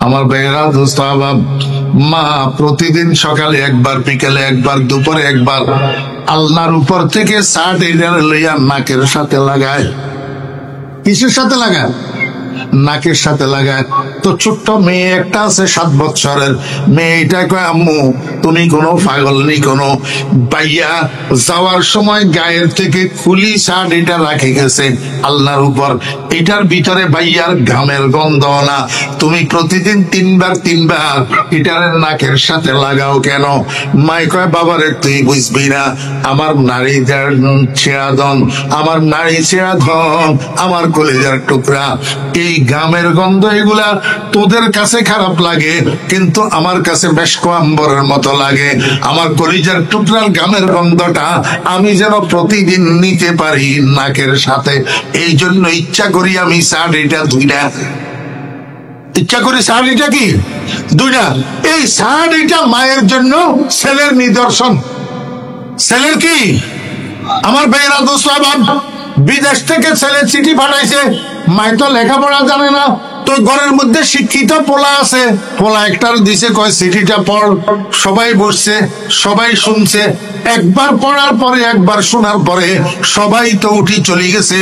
আমার ভাইয়েরা, দোস্ত আহবাব, মা প্রতিদিন সকালে একবার, বিকেলে একবার, দুপুরে একবার আল্লাহর উপর থেকে সাট এটার লইয়া নাকের সাথে লাগায়। কিসের সাথে লাগায়? নাকের সাথে লাগায়। তো ছোট্ট মেয়ে একটা আছে 7 বছরের মেয়েটা কয়, আম্মু তুমি কোনো পাগল নেই, কোনো বাইয়া যাওয়ার সময় গায়ের থেকে খুলি শার্ট এটা রাখে গেছে আল্লাহর উপর, এটার ভিতরে বাইয়ার ঘামের গন্ধ না, তুমি প্রতিদিন 3বার এটার নাকের সাথে লাগাও কেন? মাই কয়, বাবারে তুই বুঝবি না, আমার নারী ছেড়াধন, আমার নারী ছেড়াধন, আমার কলিজার টুকরা, এই ঘামের গন্ধ এগুলা তোদের কাছে খারাপ লাগে, কিন্তু আমার কাছে মেশক আম্বরের মতো লাগে। আমার কলিজার টুকরার ঘামের গন্ধটা আমি যেন প্রতিদিন নিতে পারি নাকের সাথে, এই জন্য ইচ্ছা করি আমি শাড়িটা ধুইনা, ইচ্ছা করি শাড়িটা কি ধুইনা। এই শাড়িটা মায়ের জন্য ছেলের নিদর্শন। ছেলের কি? আমার ভাইয়েরা, দোস্ত আহবাব, বিদেশ থেকে ছেলে চিঠি পাঠাইছে, মায় তো লেখাপড়া জানে না, তো ঘরের মধ্যে শিক্ষিত পোলা আছে, পোলা একটার দিছে, কয় চিঠিটা পড়। সবাই বসছে, সবাই শুনছে, একবার পড়ার পরে, একবার শোনার পরে সবাই তো উঠি চলে গেছে।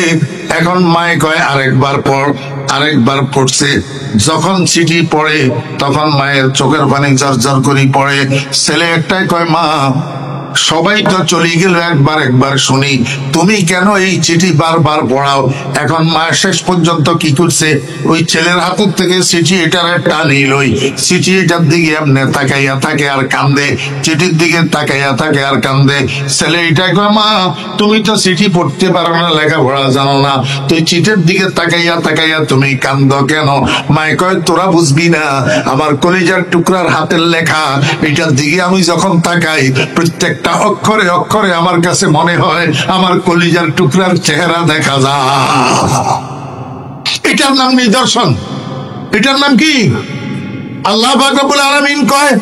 এখন মায় কয় আরেকবার পড়, আরেকবার পড়ছে। যখন চিঠি পড়ে তখন মায়ের চোখের পানি ঝরঝর করে পড়ে। ছেলে একটাই কয়, মা সবাই তো চলে গেল, একবার শুনি, তুমি কেন এই চিঠি বারবার পড়াও? এখন মা শেষ পর্যন্ত কি করছে, ওই ছেলের হাতের থেকে চিঠি এটার টানি লই, চিঠি এটার দিকে এমনি তাকাইয়া থাকে আর কান্দে, চিঠির দিকে তাকাইয়া থাকে আর কান্দে। ছেলে এটাই কয়, মা তুমি তো চিঠি পড়তে পারো না, লেখাপড়া জানো না, তুই চিঠির দিকে তাকাইয়া তাকাইয়া তুমি কান্দ কেন? মায় কয়, তোরা বুঝবি না, আমার কলিজার টুকরার হাতের লেখা, এটার দিকে আমি যখন তাকাই প্রত্যেকটা অক্ষরে অক্ষরে আমার কাছে মনে হয় আমার কলিজার টুকরার চেহারা দেখা যায়। এটার নাম নিদর্শন। এটার নাম কি? আল্লাহ পাক রব্বুল আলামিন কয়,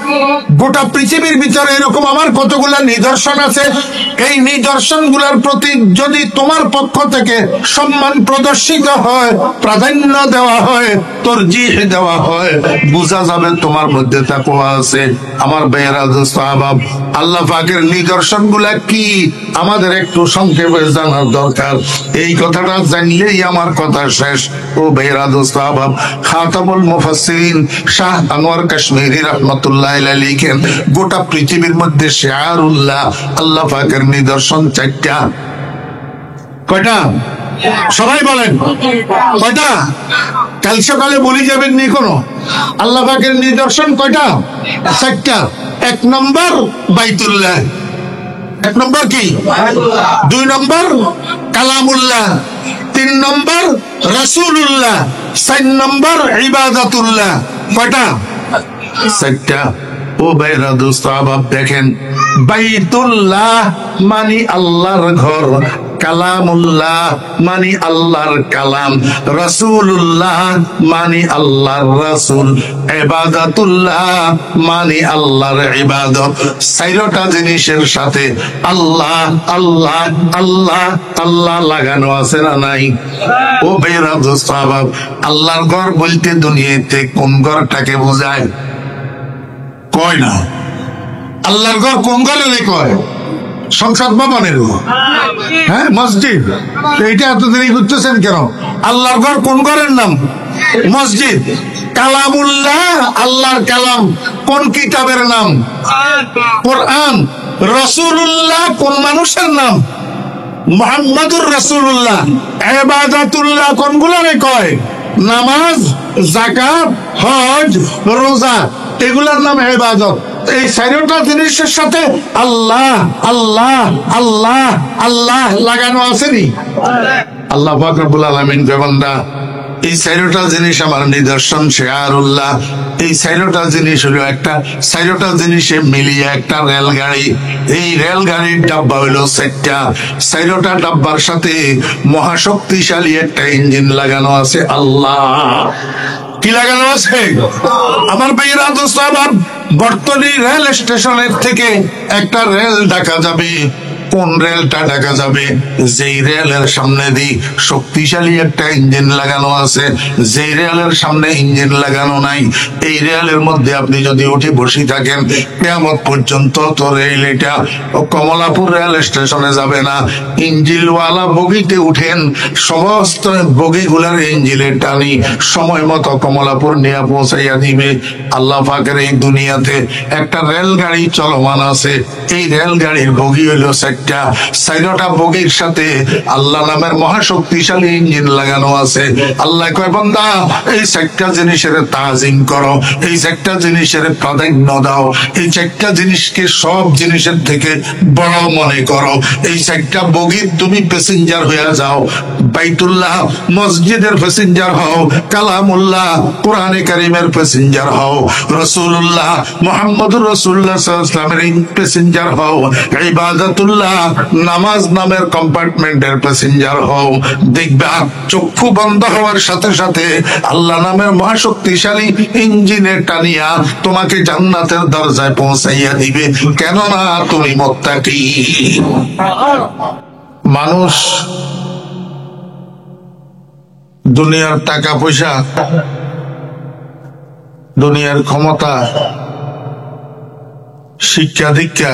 গোটা পৃথিবীর ভিতরে এরকম আমার কতগুলা নিদর্শন আছে, এই নিদর্শন গুলার প্রতি যদি তোমার পক্ষ থেকে সম্মান প্রদর্শিত হয়, প্রাধান্য দেওয়া হয়, তরজিহ দেওয়া হয়, বোঝা যাবে তোমার মধ্যে তাকওয়া আছে। আমার ভাইয়েরা, দোস্ত আহবাব, আল্লাহ পাকের নিদর্শন গুলা কি আমাদের একটু সংক্ষেপে জানার দরকার। এই কথাটা জানলেই আমার কথা শেষ। ও ভাইয়েরা, দোস্ত আহবাব, খাতামুল মুফাসসিরিন শাহ আনোয়ার কাশ্মীরি রাহমাতুল্লাহ আলাইহি লিখেন, গোটা পৃথিবীর মধ্যে শিআরুল্লাহ, আল্লাহ পাকের নিদর্শন 4টা। কয়টা? সবাই বলেন কয়টা? কাল সকালে বলি যাবেন নি কোনো? আল্লাহ পাকের নিদর্শন কয়টা? 4টা। 1 নম্বর বাইতুল্লাহ। 1 নম্বর কি? 2 নম্বর কালামুল্লাহ, 3 নম্বর রাসূলুল্লাহ, 4 নম্বর ইবাদাতুল্লাহ। কয়টা? 4টা। ও ভাইরা, দোস্ত আহবাব, দেখেন, বাইতুল্লাহ মানে আল্লাহর ঘর, কালামুল্লাহ মানে আল্লাহর কালাম, রাসূলুল্লাহ মানে আল্লাহর রাসূল, ইবাদাতুল্লাহ মানে আল্লাহর ইবাদত। 4টা জিনিসের সাথে আল্লাহ আল্লাহ আল্লাহ আল্লাহ লাগানো আছে না নাই? ও ভাইরা, দোস্ত আহবাব, আল্লাহর ঘর বলতে দুনিয়াতে কোন ঘরটাকে বোঝায়? কয় না। আল্লাহর ঘর কোন ঘরে কয়? সংসদ ভবনের, হ্যাঁ, মসজিদ। এইটা এত দেরি করতেছেন কেন? আল্লাহর ঘর কোন ঘরের নাম? মসজিদ। কালামুল্লাহ, আল্লাহর কালাম, কোন কিতাবের নাম? কোরআন। রাসূলুল্লাহ কোন মানুষের নাম? মুহাম্মাদুর রাসূলুল্লাহ। ইবাদাতুল্লাহ কোনগুলোরে কয়? নামাজ, যাকাত, হজ, রোজা, এগুলার নাম ইবাদত। এই 4টা জিনিসের সাথে আল্লাহ আল্লাহ আল্লাহ আল্লাহ লাগানো আসেনি? আল্লাহ পাক রব্বুল আলামিন বান্দা, এই 4টা জিনিস আমার নিদর্শন, শিআরুল্লাহ। এই 4টা জিনিস হলো 4টা জিনিসে মিলিয়ে একটা রেলগাড়ি। এই রেলগাড়ির ডাব্বা হলো 4টা। 4টা ডাব্বার সাথে মহাশক্তিশালী একটা ইঞ্জিন লাগানো আছে। আল্লাহ কি লাগানো আছে? আমার ভাইয়েরা, দোস্ত আহবাব, বর্তনী রেল স্টেশনের থেকে একটা রেল ডাকা যাবে, কোন রেলটা ঢাকা যাবে? যেই রেলের সামনে দিয়ে শক্তিশালী একটা ইঞ্জিন লাগানো আছে, যেই রেলের সামনে ইঞ্জিন লাগানো নাই, এই রেলের মধ্যে আপনি যদি উঠে বসে থাকেন কিয়ামত পর্যন্ত তো রেল এটা কমলাপুর রেল স্টেশনে যাবে না। ইঞ্জিনওয়ালা বগিতে উঠেন, সমস্ত বগিগুলার ইঞ্জিনের টানি সময় মতো কমলাপুর নিয়ে পৌঁছাইয়া দিবে। আল্লাহ পাকের এই দুনিয়াতে একটা রেলগাড়ি চলমান আছে, এই রেলগাড়ির বগি হইলো চারটা, চারটা বগির সাথে আল্লাহ নামের মহাশক্তিশালী ইঞ্জিন লাগানো আছে। আল্লাহ কয় বান্দা, এই চারটা জিনিসের তাজিম করো, এই চারটা জিনিসের প্রাধান্য দাও, এই চারটা জিনিসকে সব জিনিসের থেকে বড় মনে করো। এই চারটা বগির তুমি প্যাসেঞ্জার হয়ে যাও। বাইতুল্লাহ মসজিদের প্যাসেঞ্জার হও, কালামুল্লাহ কোরআনে কারিমের প্যাসেঞ্জার হও, রাসূলুল্লাহ মুহাম্মদুর রাসূলুল্লাহ সাল্লাল্লাহু আলাইহি ওয়াসাল্লামের প্যাসেঞ্জার হও, ইবাদাতুল্লাহ নামাজ নামের কম্পার্টমেন্টের প্যাসেঞ্জার হও। দেখবা চক্ষু বন্ধ হওয়ার সাথে সাথে আল্লাহ নামের মহাশক্তিশালী ইঞ্জিনে টানিয়া তোমাকে জান্নাতের দরজায় পৌঁছাইয়া দিবে, কেননা তুমি মুত্তাকি। মানুষ দুনিয়ার টাকা পয়সা, দুনিয়ার ক্ষমতা, শিক্ষা দীক্ষা,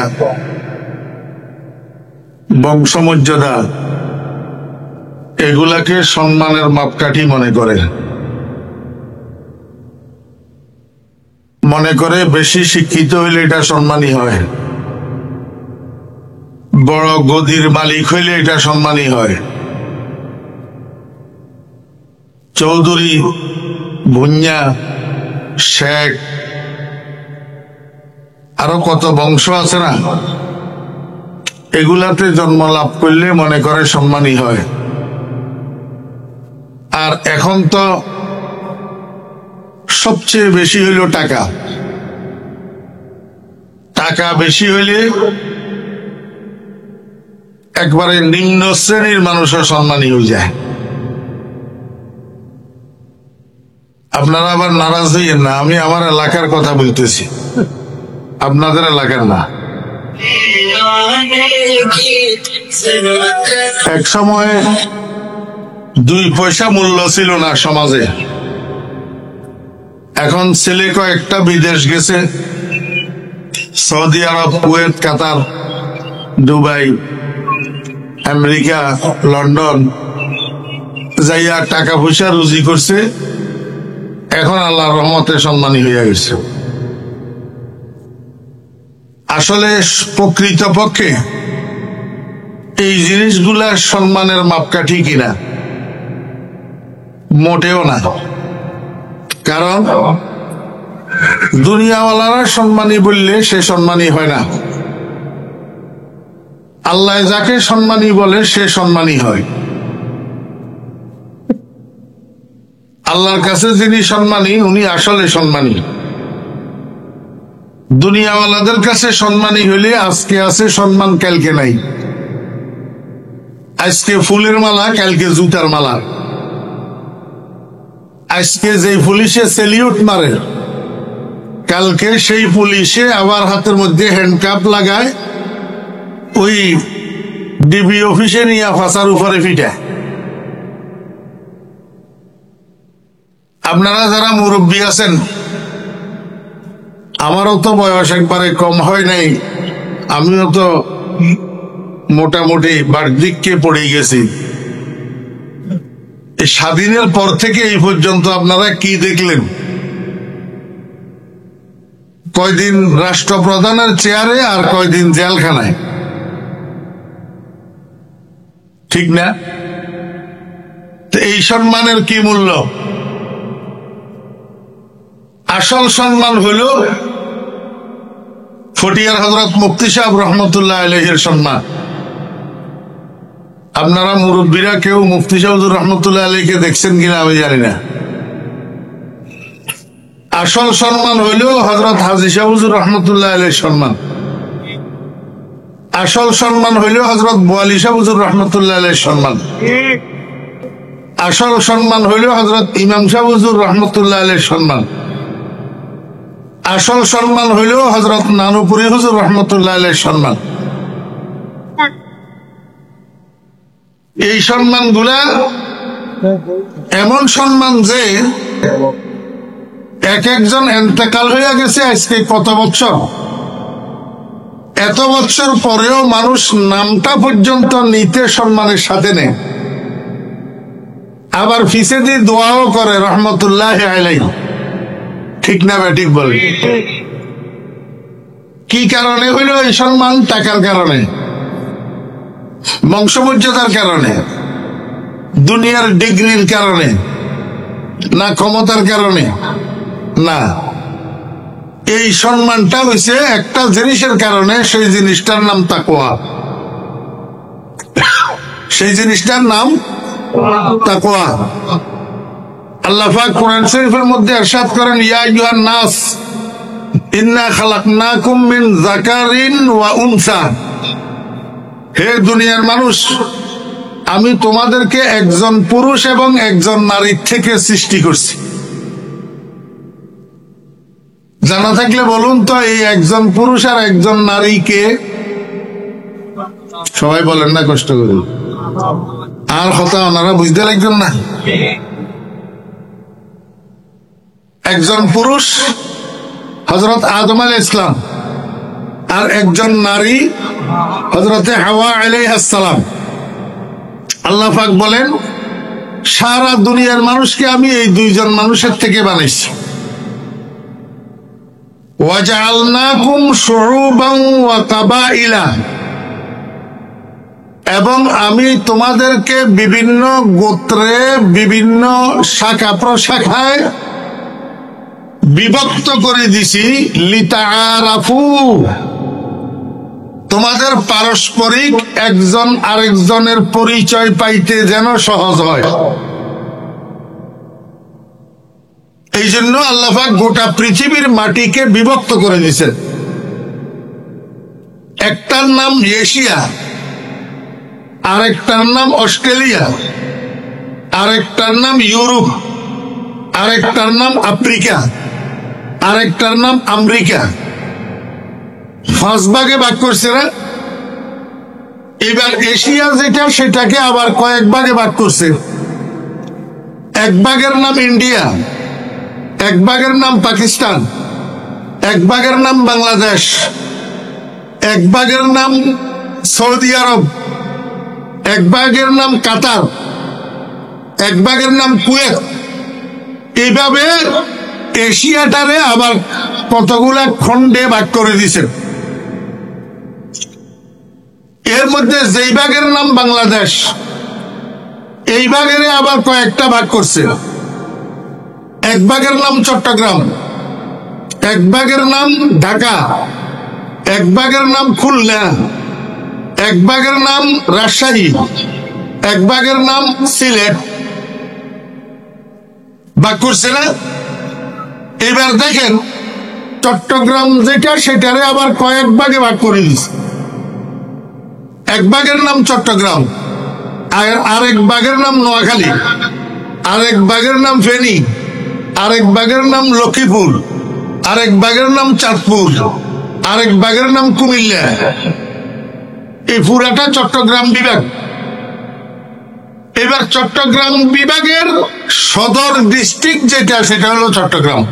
বংশমর্যাদা, এগুলাকে সম্মানের মাপকাঠি মনে করে। মনে করে বেশি শিক্ষিত হইলে এটা সম্মানী হয়, বড় গদির মালিক হইলে এটা সম্মানী হয়। চৌধুরী, ভুঁইয়া, শেখ, আরো কত বংশ আছে না, এগুলাতে জন্ম লাভ করলে মনে করে সম্মানী হয়। আর এখন তো সবচেয়ে বেশি হইল টাকা, টাকা বেশি হইলে একবারে নিম্ন শ্রেণীর মানুষও সম্মানী হয়ে যায়। আপনারা আবার নারাজ হইয়েন না, আমি আমার এলাকার কথা বলতেছি, আপনাদের এলাকার না। এক সময় 2 পয়সা মূল্য ছিল না সমাজে। এখন ছেলে কয়েকটা বিদেশ গেছে, সৌদি আরব, কুয়েত, কাতার, দুবাই, আমেরিকা, লন্ডন যাইয়া টাকা পয়সা রুজি করছে, এখন আল্লাহর রহমতে সম্মানী হইয়া গেছে। আসলে প্রকৃতপক্ষে এই জিনিসগুলা সম্মানের মাপকাঠি কিনা? মোটেও না। কারণ দুনিয়াওয়ালারা সম্মানী বললে সে সম্মানী হয় না, আল্লাহ যাকে সম্মানী বলে সে সম্মানী হয়। আল্লাহর কাছে যিনি সম্মানী উনি আসলে সম্মানী। দুনিয়াওয়ালাদের কাছে সম্মানী হইলে আজকে আছে সম্মান, কালকে নাই। আজকে ফুলের মালা, কালকে জুতার মালা। আজকে যেই পুলিশে সেলিউট মারে, কালকে সেই পুলিশে আবার হাতের মধ্যে হ্যান্ডকাপ লাগায়, ওই ডিবি অফিসে নিয়ে ফাঁসার উপরে ফিটায়। আপনারা যারা মুরব্বী আছেন, আমারও তো বয়স একবারে কম হয় নাই, আমিও তো মোটামুটি বার্ধক্যে পড়ে গেছি। স্বাধীনের পর থেকে এই পর্যন্ত আপনারা কি দেখলেন? কয়দিন রাষ্ট্রপ্রধানের চেয়ারে আর কয়দিন জেলখানায়, ঠিক না? তো এই সম্মানের কি মূল্য? আসল সম্মান হইল ফটিয়ার হযরত মুফতি সাহেব রহমতুল্লাহ আলাইহির সম্মান। আপনারা মুরব্বীরা কেউ মুফতি সাহেব রহমতুল্লাহ আলাইহিকে দেখছেন কিনা আমি জানি না। আসল সম্মান হইল হযরত হাজী সাহেব রহমতুল্লাহ আলাইহির সম্মান। আসল সম্মান হইল হযরত বোয়ালি সাহেব রহমতুল্লাহ আলাইহির সম্মান। আসল সম্মান হইল হযরত ইমাম সাহেব রহমতুল্লাহ আলাইহির সম্মান। আসল সম্মান হইল হযরত নানুপুরি হুজুর রহমতুল্লাহ আলাইহির সম্মান। এই সম্মানগুলা এমন সম্মান যে এক একজন এন্তেকাল হইয়া গেছে আজকে কত বছর, এত বছর পরেও মানুষ নামটা পর্যন্ত নিতে সম্মানের সাথে নেই, আবার ফিসে দিয়ে দোয়াও করে রহমতুল্লাহ আলাইহি। ঠিক না ব্যাটিক বলে? কি কারণে হইল এই সম্মান? টাকার কারণে, বংশমর্যাদার কারণে, দুনিয়ার ডিগ্রির কারণে না, ক্ষমতার কারণে না। এই সম্মানটা হইছে একটা জিনিসের কারণে, সেই জিনিসটার নাম তাকওয়া। সেই জিনিসটার নাম তাকওয়া। আল্লাহ পাক কোরআন শরীফের মধ্যে ইরশাদ করেন, ইয়া আইয়ুহান নাস ইন্না খালাকনাকুম মিন যাকারিন ওয়া উনসা, হে দুনিয়ার মানুষ, আমি তোমাদেরকে একজন পুরুষ এবং একজন নারীর থেকে সৃষ্টি করছি। জানা থাকলে বলুন তো, এই একজন পুরুষ আর একজন নারী কে? সবাই বলেন না, কষ্ট করে। আর কথা ওনারা বুঝতে লাগবেন না। একজন পুরুষ হযরত আদম আলাইহিস সালাম, আর একজন নারী হযরতে হাওয়া আলাইহিস সালাম। আল্লাহ পাক বলেন, সারা দুনিয়ার মানুষকে আমি এই দুইজন মানুষের থেকে বানাইছি। ওয়াজআলনাকুম শুউবান ওয়া কাবাইলা, এবং আমি তোমাদেরকে বিভিন্ন গোত্রে, বিভিন্ন শাখা প্রশাখায় বিভক্ত করে দিছি। লিতাআরাফু, তোমাদের পারস্পরিক একজন আরেকজনের পরিচয় পাইতে যেন সহজ হয়। এই জন্য আল্লাহ পাক গোটা পৃথিবীর মাটিকে বিভক্ত করে দিয়েছেন। একটার নাম এশিয়া, আরেকটার নাম অস্ট্রেলিয়া, আরেকটার নাম ইউরোপ, আরেকটার নাম আফ্রিকা, আরেকটার নাম আমেরিকা। 5 ভাগে ভাগ করছে না? এবার এশিয়া যেটা, সেটাকে আবার কয়েক ভাগে ভাগ করছে। এক ভাগের নাম ইন্ডিয়া, এক ভাগের নাম পাকিস্তান, এক ভাগের নাম বাংলাদেশ, এক ভাগের নাম সৌদি আরব, এক ভাগের নাম কাতার, এক ভাগের নাম কুয়েত। এইভাবে এশিয়াটারে আবার কতগুলা খন্ডে ভাগ করে দিছে। এর মধ্যে যেই ভাগের নাম বাংলাদেশ, এই ভাগের আবার কয়েকটা ভাগ করছে। এক ভাগের নাম চট্টগ্রাম, এক ভাগের নাম ঢাকা, এক ভাগের নাম খুলনা, এক ভাগের নাম রাজশাহী, এক ভাগের নাম সিলেট। ভাগ করছে না? এবার দেখেন, চট্টগ্রাম যেটা, সেটারে আবার কয়েক ভাগে ভাগ করে দিচ্ছে। এক ভাগের নাম চট্টগ্রাম, আরেক ভাগের নাম নোয়াখালী, আরেক ভাগের নাম ফেনী, আরেক ভাগের নাম লক্ষ্মীপুর, আরেক ভাগের নাম চাঁদপুর, আরেক ভাগের নাম কুমিল্লা। এই পুরাটা চট্টগ্রাম বিভাগ। এবার চট্টগ্রাম বিভাগের সদর ডিস্ট্রিক্ট যেটা, সেটা হলো চট্টগ্রাম।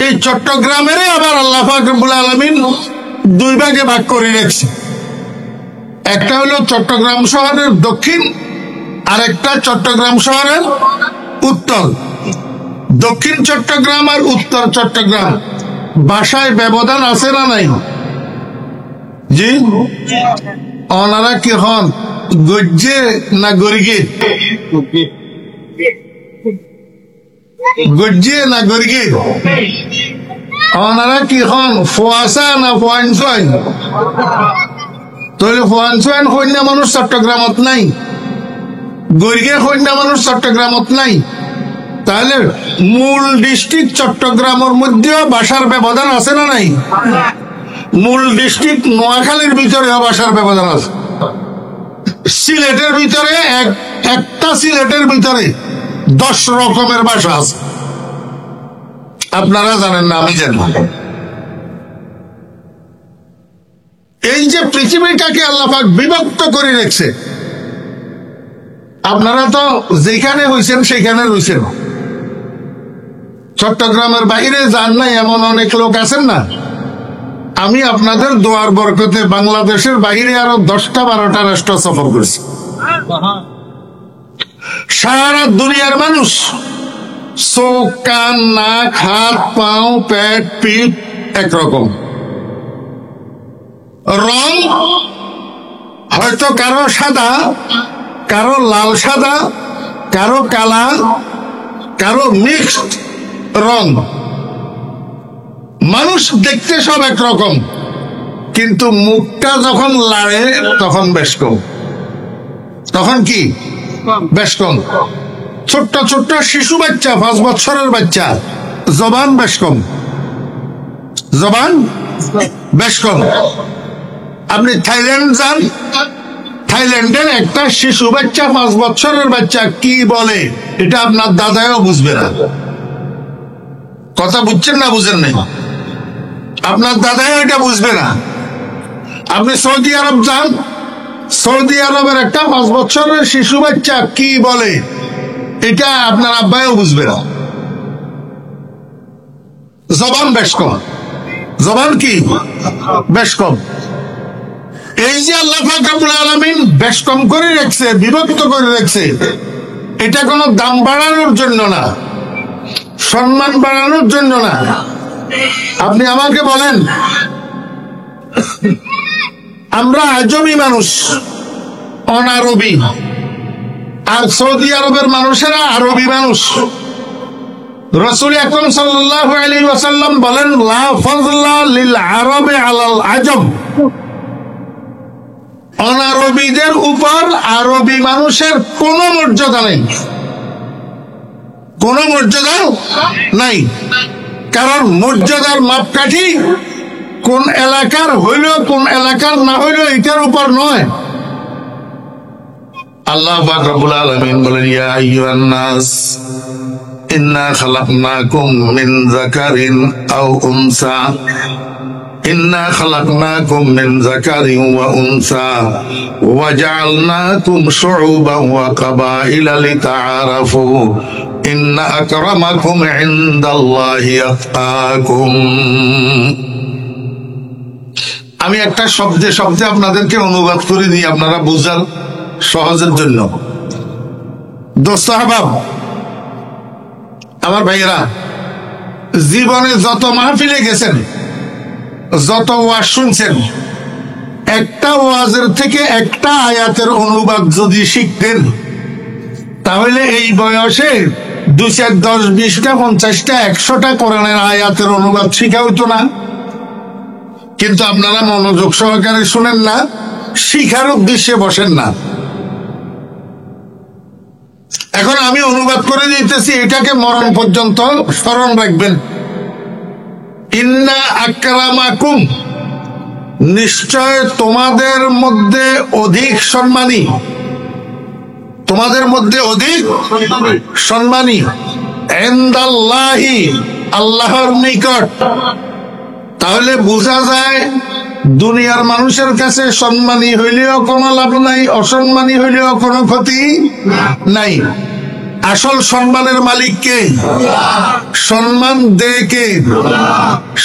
এই চট্টগ্রামের আবার আল্লাহ পাক রব্বুল আলামিন 2 ভাগে ভাগ করে রেখেছে। একটা হলো চট্টগ্রাম শহরের দক্ষিণ, আর একটা চট্টগ্রাম শহরের উত্তর। দক্ষিণ চট্টগ্রাম আর উত্তর চট্টগ্রাম ভাষায় ব্যবধান আছে না নাই? জি, ওনারা কি হন, গজ্জে না গরিগে? গজ্জে না গরিগে? ওনারা কি হন, ফোয়াশা না ফোয়ানসোয়ান? তাহলে ফোয়ানসোয়ান কন্যা মানুষ চট্টগ্রামত নাই, গরিগে কন্যা মানুষ চট্টগ্রামত নাই। তাহলে মূল ডিস্ট্রিক্ট চট্টগ্রামের মধ্যেও ভাষার ব্যবধান আছে না নাই? মূল ডিস্ট্রিক্ট নোয়াখালীর ভিতরেও ভাষার ব্যবধান আছে। সিলেটের ভিতরে একটা সিলেটের ভিতরে 10 রকমের ভাষা আছে। আপনারা জানেন না, আমি জানি। এই যে পৃথিবীটাকে আল্লাহ পাক বিভক্ত করে রেখেছে, আপনারা তো যেখানে হইছেন সেখানে রইছেন, চট্টগ্রামের বাইরে যান নাই এমন অনেক লোক আছেন না। আমি আপনাদের দোয়ার বরকতে বাংলাদেশের বাইরে আরো 10টা-12টা রাষ্ট্র সফর করেছি। সারা দুনিয়ার মানুষ চোখ, কান, নাক, হাত, পাও, পেট, পিঠ একরকম, রং হয়তো কারো সাদা, কারো লাল সাদা, কারো কালা, কারো মিক্সড রং। মানুষ দেখতে সব একরকম, কিন্তু মুখটা যখন লাড়ে তখন বেশ কম। তখন কি বেশ কম। ছোট্ট ছোট্ট শিশু বাচ্চা, 5 বছরের বাচ্চা, জবান বেশ কম, জবান বেশ কম। আপনি থাইল্যান্ড যান, থাইল্যান্ডের একটা শিশু বাচ্চা, 5 বছরের বাচ্চা কি বলে এটা আপনার দাদাও বুঝবে না। কথা বুঝছেন না বুঝেন নাই? আপনার দাদাও এটা বুঝবে না। আপনি সৌদি আরব যান, সৌদি আরবের একটা 5 বছরের শিশু বাচ্চা কি বলে এটা আপনার আব্বাও বুঝবে না। জবান বেশ কম, জবান কি বেশ কম। এই যে আল্লাহ পাক রব্বুল আলামিন বেশ কম করে রাখছে, বিভক্ত করে রাখছে, এটা কোনো দাম বাড়ানোর জন্য না, সম্মান বাড়ানোর জন্য না। আপনি আমাকে বলেন, আমরা আজমি মানুষ, অনারবি, আর সৌদি আরবের মানুষেরা আরবি মানুষ। রাসূল আকরাম সাল্লাল্লাহু আলাইহি ওয়াসাল্লাম বলেন, লা ফাযলা লিল আরবি আলাল আজম। অনারবিদের উপর আরবি মানুষের কোন মর্যাদা নেই, কোন মর্যাদা নাই। কারণ মর্যাদার মাপকাঠি কোন এলাকার হইল কোন এলাকার না হইল এটার উপর নয়। আল্লাহ পাক রব্বুল আলামিন বলেন, ইয়া আইয়ুহান নাস ইন্না খালাকনাকুম মিন যাকারিন আও উনসা, ইন্না খালাকনাকুম মিন যাকারিন ওয়া উনসা ওয়া জাআলনাকুম শুউবান ওয়া কাবাইলা লিতাআরাফু ইন্না আকরামাকুম ইনদাল্লাহি আতকাকুম। আমি একটা শব্দে শব্দে আপনাদেরকে অনুবাদ করে দিই আপনারা বুঝার সহজের জন্য। দোস্ত আহবাব, আমার ভাইয়েরা, জীবনে যত মাহফিলে গেছেন, যত ওয়াজ শুনছেন, একটা ওয়াজের থেকে একটা আয়াতের অনুবাদ যদি শিখতেন, তাহলে এই বয়সে 2, 4, 10, 20টা, 50টা, 100টা কোরআনের আয়াতের অনুবাদ শিখা হইতো না। কিন্তু আপনারা মনোযোগ সহকারে শুনেন না, শিখার উদ্দেশ্যে বসেন না। এখন আমি অনুবাদ করে দিতেছি, এটাকে মরণ পর্যন্ত স্মরণ রাখবেন। ইন্না আকরামাকুম, নিশ্চয় তোমাদের মধ্যে অধিক সম্মানী, তোমাদের মধ্যে অধিক সম্মানী, ইনদাল্লাহি, আল্লাহর নিকট। তাহলে বোঝা যায় দুনিয়ার মানুষের কাছে সম্মানী হইলেও কোনো লাভ নাই, অসম্মানী হইলেও কোনো ক্ষতি নাই। আসল সম্মানের মালিক কে? সম্মান দে কে?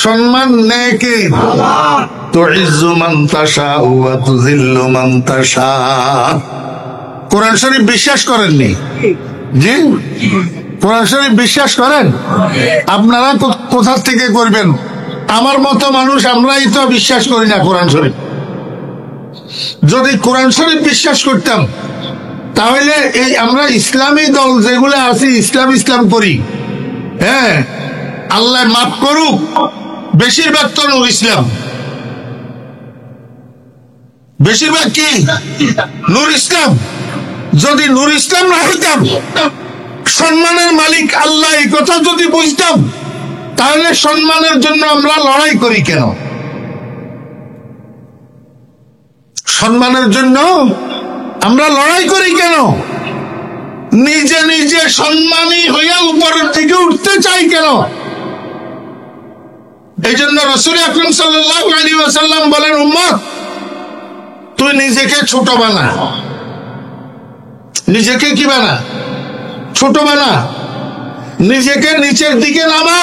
সম্মান নে কে? তুইজ্জু মান তাশা ওয়া তুযিল্লু মান তাশা। কোরআন শরীফ বিশ্বাস করেননি? জি, কোরআন শরীফ বিশ্বাস করেন? আপনারা কোথা থেকে করবেন? আমার মতো মানুষ আমরাই তো বিশ্বাস করি না কোরআন শরীফ। যদি কোরআন শরীফ বিশ্বাস করতাম, তাহলে এই আমরা ইসলামী দল যেগুলো আছি, ইসলাম ইসলাম করি, হ্যাঁ, আল্লাহ মাফ করুক, বেশিরভাগ তো নূর ইসলাম, বেশিরভাগ কি নূর ইসলাম। যদি নূর ইসলাম না হইতাম, সম্মানের মালিক আল্লাহ, এই কথা যদি বুঝতাম, তাহলে সম্মানের জন্য আমরা লড়াই করি কেন? সম্মানের জন্য আমরা লড়াই করি কেন? নিজে নিজে সম্মানী হইয়া উপরের দিকে উঠতে চাই কেন? এই জন্য রাসূল আকরাম সাল্লাল্লাহু আলাইহি ওয়াসাল্লাম বলেন, উম্মত তুই নিজেকে ছোট বানা, নিজেকে কি বানা, ছোট বানা, নিজেকে নিচের দিকে নামা,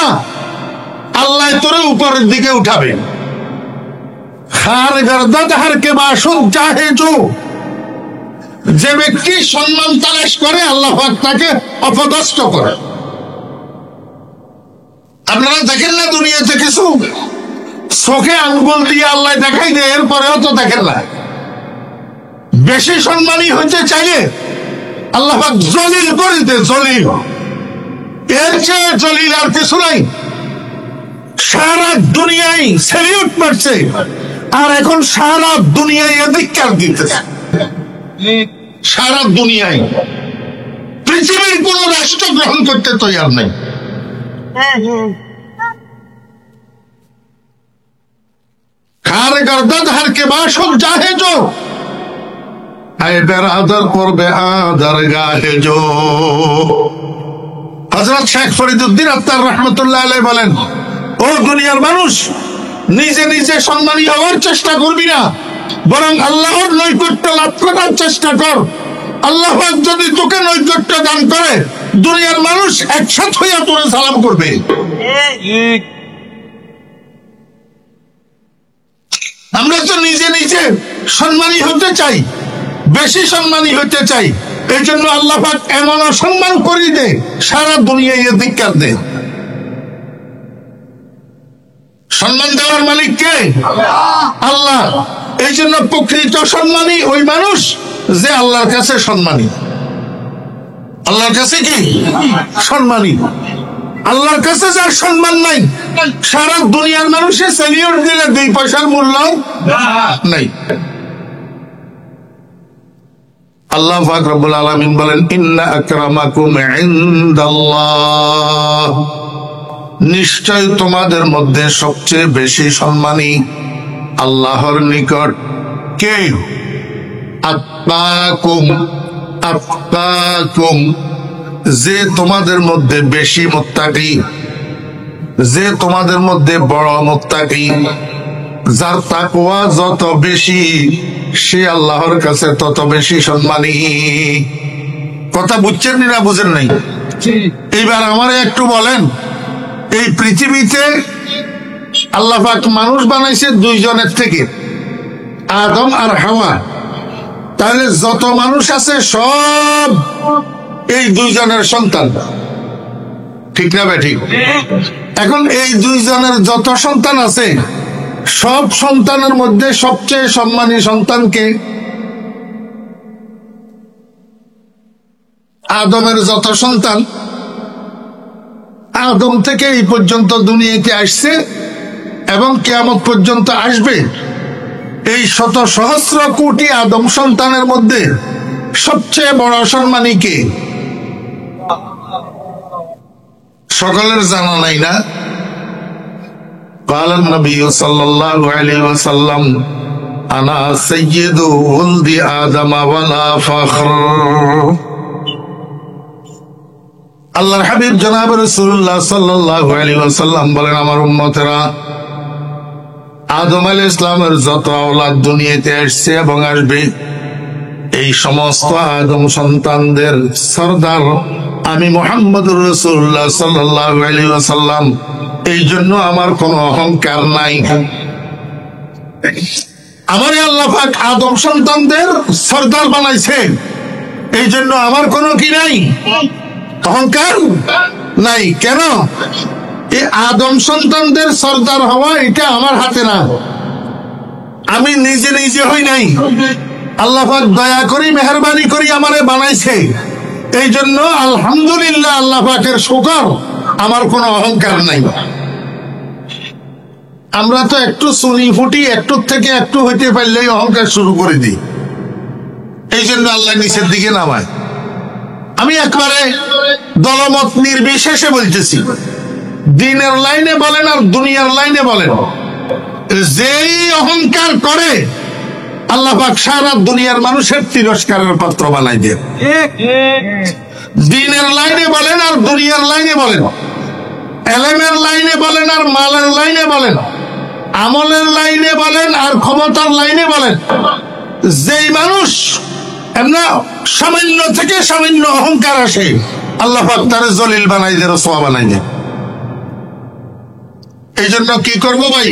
আল্লাহ তোরে উপরের দিকে উঠাবে। খার গর্দত হার কে বাসুদ চাহে যে ব্যক্তি সম্মান তালাশ করে আল্লাহ পাক তাকে অপদস্থ করে। আপনারা দেখেন না দুনিয়াতে কিছু চোখে আঙ্গুল দিয়ে আল্লাহ দেখাই দেয়, এরপরেও তো দেখেন না। বেশি সম্মানী হতে চাইলে আল্লাহ পাক জলিল করে দে, জলিল। এর চেয়ে জলিল আর কিছু নাই। সারা দুনিয়ায় সেলিউট মারছে, আর এখন সারা দুনিয়ায় ধিক্কার দিতেছে। সারা দুনিয়ায় পৃথিবীর কোন রাষ্ট্র গ্রহণ করতে তৈরি নেই। খার গর্দত হার কে বাসুদ চাহে হায়দার আদর করবে আদর গাহে জো। হযরত শেখ ফরিদউদ্দিন আত্তার রহমতুল্লাহ আলাইহি বলেন, ও দুনিয়ার মানুষ, নিজে নিজে সম্মানী হওয়ার চেষ্টা করবি না, বরং আল্লাহর নৈকট্য লাভ করার চেষ্টা কর। আল্লাহ পাক যদি তোকে নৈকট্য দান করে, দুনিয়ার মানুষ একসাথ হইয়া তোরে সালাম করবে। আমরা তো নিজে নিজে সম্মানী হতে চাই, বেশি সম্মানী হতে চাই, এই জন্য আল্লাহ পাক এমন অসম্মান করি দে, সারা দুনিয়ায় ধিক্কার দে। সম্মান দেওয়ার মালিক কে? আল্লাহ। এই জন্য প্রকৃত সম্মানী ওই মানুষ যে আল্লাহর কাছে সম্মানী। আল্লাহর কাছে কি সম্মানী? আল্লাহর কাছে যার সম্মান নাই, সারা দুনিয়ার মানুষের সেলিউট দিলে 2 পয়সার মূল্য নাই। আল্লাহ পাক রব্বুল আলামিন বলেন, ইন্না আকরামাকুম ইনদাল্লাহ, নিশ্চয় তোমাদের মধ্যে সবচেয়ে বেশি সম্মানী আল্লাহর নিকট কে? আত্মাকুম, আত্মাকুম, যে তোমাদের মধ্যে বেশি মুত্তাকি, যে তোমাদের মধ্যে বড় মুত্তাকি, যার তাকওয়া যত বেশি সে আল্লাহর কাছে তত বেশি সম্মানী। কথা বুঝছেন না বুঝেন নাই? এইবার আমারে একটু বলেন, এই পৃথিবীতে আল্লাহ পাক মানুষ বানাইছে 2 জনের থেকে, আদম আর হাওয়া। তাহলে যত মানুষ আছে সব এই 2 জনের সন্তান, ঠিক না ভাই? ঠিক। এখন এই 2 জনের যত সন্তান আছে, সব সন্তানের মধ্যে সবচেয়ে সম্মানী সন্তানকে? আদমের যত সন্তান, আদম থেকে এই পর্যন্ত দুনিয়াতে আসছে এবং কিয়ামত পর্যন্ত আসবে, এই শত সহস্র কোটি আদম সন্তানের মধ্যে সবচেয়ে বড় সম্মানী কে? সকলের জানা নাই না? قال النبي صلى الله عليه وسلم انا سيد ولد ادم ولا فخر। আল্লাহর হাবিব জনাব রাসূলুল্লাহ সাল্লাল্লাহু আলাইহি ওয়াসাল্লাম বলেন, আমার উম্মতেরা, আদম আলাইহিস সালামের যত আওলাদ দুনিয়াতে আসছে এবং আসবে, এই সমস্ত আদম সন্তানদের সরদার আমি মুহাম্মদুর রাসূলুল্লাহ সাল্লাল্লাহু আলাইহি ওয়াসাল্লাম। এই জন্য আমার কোনো অহংকার নাই। আমারে আল্লাহ পাক আদম সন্তানদের সরদার বানাইছে, এই জন্য আমার কোনো কি নাই, অহংকার নাই। কেন? এই আদম সন্তানদের সরদার হওয়া এটা আমার হাতে না, আমি নিজে নিজে হই নাই। আল্লাহ পাক দয়া করি মেহেরবানি করি আমারে বানাইছে, এই জন্য আলহামদুলিল্লাহ, আল্লাহ পাকের শুকর, আমার কোনো অহংকার নাই। আমরা তো একটু চুনি ফুটি, একটু থেকে একটু হইতে পারলেই অহংকার শুরু করে দিই, এই জন্য আল্লাহ নিচের দিকে নামায়। আমি একবারে দলমত নির্বিশেষে বলতেছি, দিনের লাইনে বলেন আর দুনিয়ার লাইনে বলেন, যেই অহংকার করে আল্লাহ পাক সারা দুনিয়ার মানুষের তিরস্কারের পাত্র বানাই দেন। দিনের লাইনে বলেন আর দুনিয়ার লাইনে বলেন, এলেমের লাইনে বলেন আর মালের লাইনে বলেন, আমলের লাইনে বলেন আর ক্ষমতার লাইনে বলেন, যেই মানুষ এমনা সামান্য থেকে সামান্য অহংকার আসে, আল্লাহ পাক তারে জলিল বানাই দেয়, রসওয়া বানাই দেয়। এই জন্য কি করবো ভাই,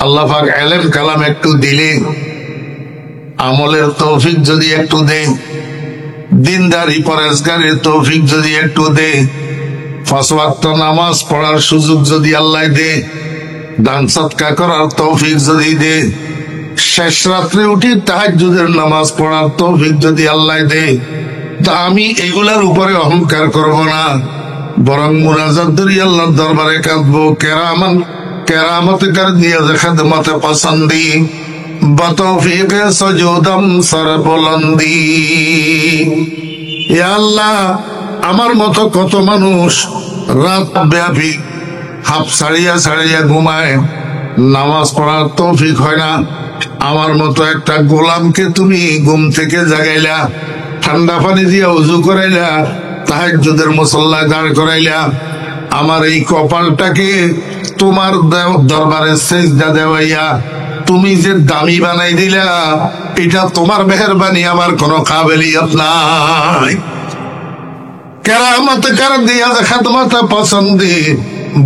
আল্লাহ পাক এলেম কালাম একটু দিলে, আমলের তৌফিক যদি একটু দে, দিনদারি পরেজগারের তৌফিক যদি একটু দে, 5 ওয়াক্ত নামাজ পড়ার সুযোগ যদি আল্লাহ দে, দান সদকা করার তৌফিক যদি দে, শেষ রাত্রে উঠি তাহাজ্জুদের নামাজ পড়ার তৌফিক যদি আল্লাহ দে, তা আমি এগুলার উপরে অহংকার করব না, বরং মুনাজাত ধরি আল্লাহর দরবারে কাঁদবো। কেরামত কর দিয়া খেদমতে পসন্দি, বতৌফিকে সজুদম সর বুলন্দি। ইয়া আল্লাহ, আমার মতো কত মানুষ রাত ব্যাপী হাফ ছাড়িয়া ছাড়িয়া ঘুমায়, নামাজ পড়ার তৌফিক হয় না। আমার মতো একটা গোলামকে তুমি ঘুম থেকে জাগাইলা, ঠান্ডা পানি দিয়া উজু করাইলা, তাহাজ্জুদের মুসল্লা দাঁড় করাইলা, আমার এই কপালটাকে তোমার দরবারে সেজদা দেওয়াইয়া তুমি যে দামি বানাই দিলা, এটা তোমার মেহেরবানি, আমার কোনো কাবিলিয়ত নাই। কেরামত কর দিয়া খেদমত পসন্দি,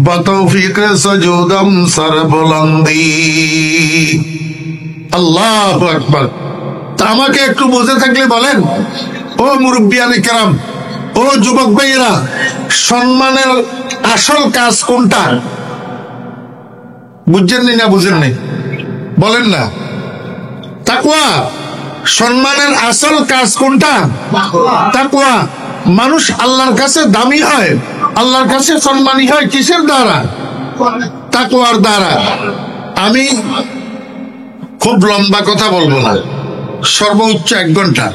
বতৌফিক সজুদম সর বুলন্দি। আল্লাহু আকবার। তা আমাকে একটু বুঝে থাকলে বলেন, ও মুরব্বিয়ানে কেরাম, ও যুবক ভাইয়েরা, সম্মানের আসল কাজ কোনটা? বুঝছেন না বুঝেন নাই? বলেন না। তাকওয়া। সম্মানের আসল কাজ কোনটা? তাকওয়া। মানুষ আল্লাহর কাছে দামি হয়, আল্লাহর কাছে সম্মানী হয় কিসের দ্বারা? তাকওয়ার দ্বারা। আমি খুব লম্বা কথা বলবো না, সর্বোচ্চ 1 ঘন্টা,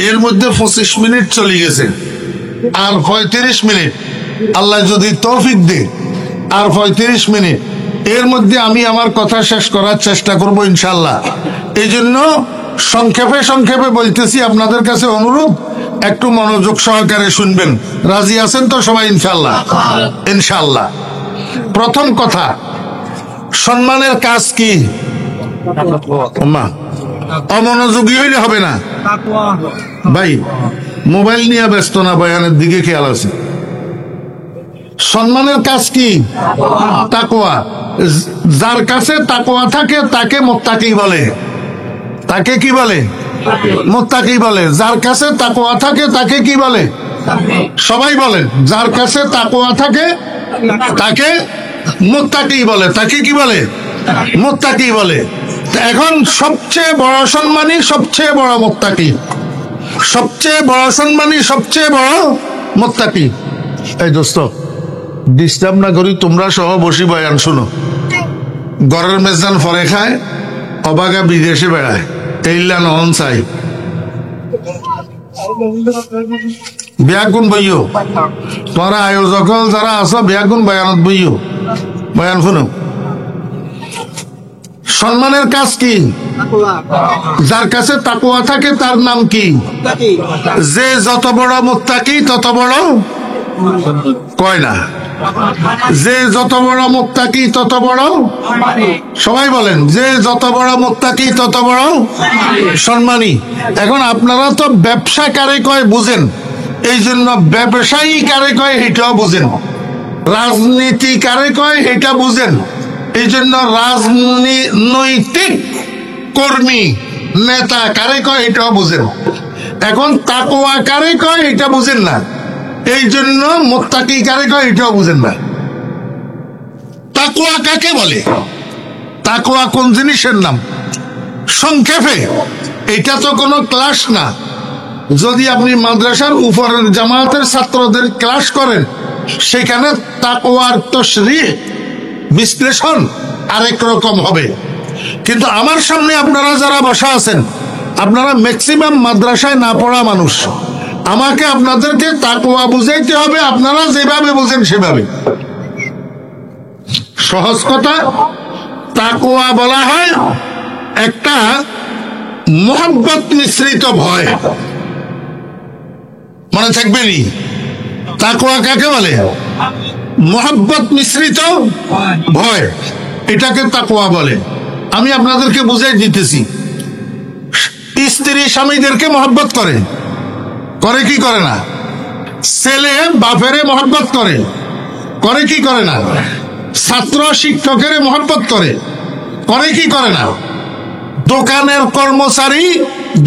এর মধ্যে 25 মিনিট চলে গেছে, আর 35 মিনিট আল্লাহ যদি তৌফিক দে, আর 35 মিনিট, এর মধ্যে আমি আমার কথা শেষ করার চেষ্টা করব ইনশাআল্লাহ। এই জন্য সংক্ষেপে সংক্ষেপে বলতেছি, আপনাদের কাছে অনুরোধ একটু মনোযোগ সহকারে শুনবেন। রাজি আছেন তো সবাই? ইনশাআল্লাহ। ইনশাআল্লাহ। প্রথম কথা, সম্মানের কাজ কি? অমনোযোগী হইলে হবে না ভাই, মোবাইল নিয়ে ব্যস্ত না, বয়ানের দিকে খেয়াল আছে। সম্মানের কাজ কি? তাকওয়া। যার কাছে তাকওয়া থাকে তাকে মুত্তাকি বলে। তাকে কি বলে? মুত্তাকি বলে। যার কাছে তাকওয়া থাকে তাকে কি বলে? সবাই বলেন, যার কাছে তাকওয়া থাকে তাকে মুত্তাকি বলে। তাকে কি বলে? মুত্তাকি বলে। এখন সবচেয়ে বড় সম্মানী, সবচেয়ে বড় মুত্তাকি, সবচেয়ে বড় সম্মানী, সবচেয়ে বড় মুত্তাকি। এই দোস্ত, ডিস্টার্ব না করি, তোমরা সহ বসি বয়ান শুনো। ঘরের মেজদান ফরে খায়, অবাগা বিদেশে বেড়ায়, এইলা নহন চাই। বিয়াগুন বইও, তোরা আয়োজক যারা আছো বিয়াগুন বয়ানত বইও, বয়ান শুনো। সম্মানের কাজ কি? যার কাছে তাকওয়া থাকে তার নাম কি? যে যত বড় মুত্তাকি তত বড়, কয় না, যে যত বড় মুত্তাকি তত বড়, সবাই বলেন, যে যত বড় মুত্তাকি তত বড় সম্মানী। এখন আপনারা তো ব্যবসা কারে কয় বুঝেন, এই জন্য ব্যবসায়ী কারে কয় এটাও বুঝেন, রাজনীতি কারে কয় এটা বুঝেন, এই জন্য রাজনৈতিক কর্মী নেতা কারে কয় এটাও বুঝেন। এখন তাকওয়া কারে কয় এটা বুঝেন না, এই জন্য মুত্তাকি কারে কয় এটাও বুঝেন না। তাকওয়া কাকে বলে? তাকওয়া কোন জিনিসের নাম? সংক্ষেপে, এটা তো কোনো ক্লাস না। যদি আপনি মাদ্রাসার উপরের জামাতের ছাত্রদের ক্লাস করেন, সেখানে তাকওয়ার তাশরীহ, বিশ্লেষণ আরেক রকম হবে। কিন্তু আমার সামনে আপনারা যারা বসা আছেন, আপনারা ম্যাক্সিমাম মাদ্রাসায় না পড়া মানুষ। আমাকে আপনাদেরকে তাকওয়া বুঝাইতে হবে, আপনারা যেভাবে বুঝেন সেভাবে। সহজ কথা, তাকওয়া বলা হয় একটা মোহাব্বত মিশ্রিত ভয়। মনে থাকবেনি, তাকওয়া কাকে বলে? মোহাব্বত মিশ্রিত ভয়, এটাকে তাকওয়া বলে। আমি আপনাদেরকে বুঝাই দিতেছি। স্ত্রী স্বামীদেরকে মহব্বত করে, করে কি করে না? ছেলে বাপেরে মহব্বত করে, করে কি করে না? ছাত্র শিক্ষকের মহব্বত করে, করে কি করে না? দোকানের কর্মচারী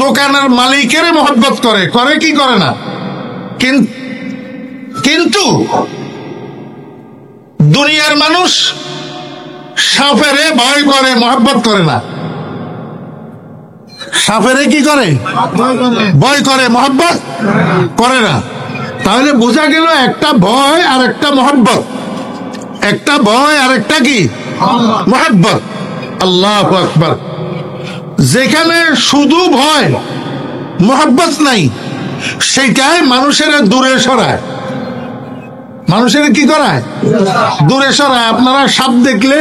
দোকানের মালিকের মহব্বত করে, করে কি করে না? কিন্তু দুনিয়ার মানুষ সাপেরে ভয় করে, মহব্বত করে না। সাপেরে কি করে? ভয় করে, মহব্বত করে না। তাহলে বোঝা গেল একটা ভয় আর একটা মহব্বত, একটা ভয় আর একটা কি মহব্বত। আল্লাহু আকবার। যেখানে শুধু ভয় মহব্বত নাই, সেটাই মানুষের দূরে সরায়। মানুষের কি করায়? দূরে সরায়। আপনারা সাপ দেখলে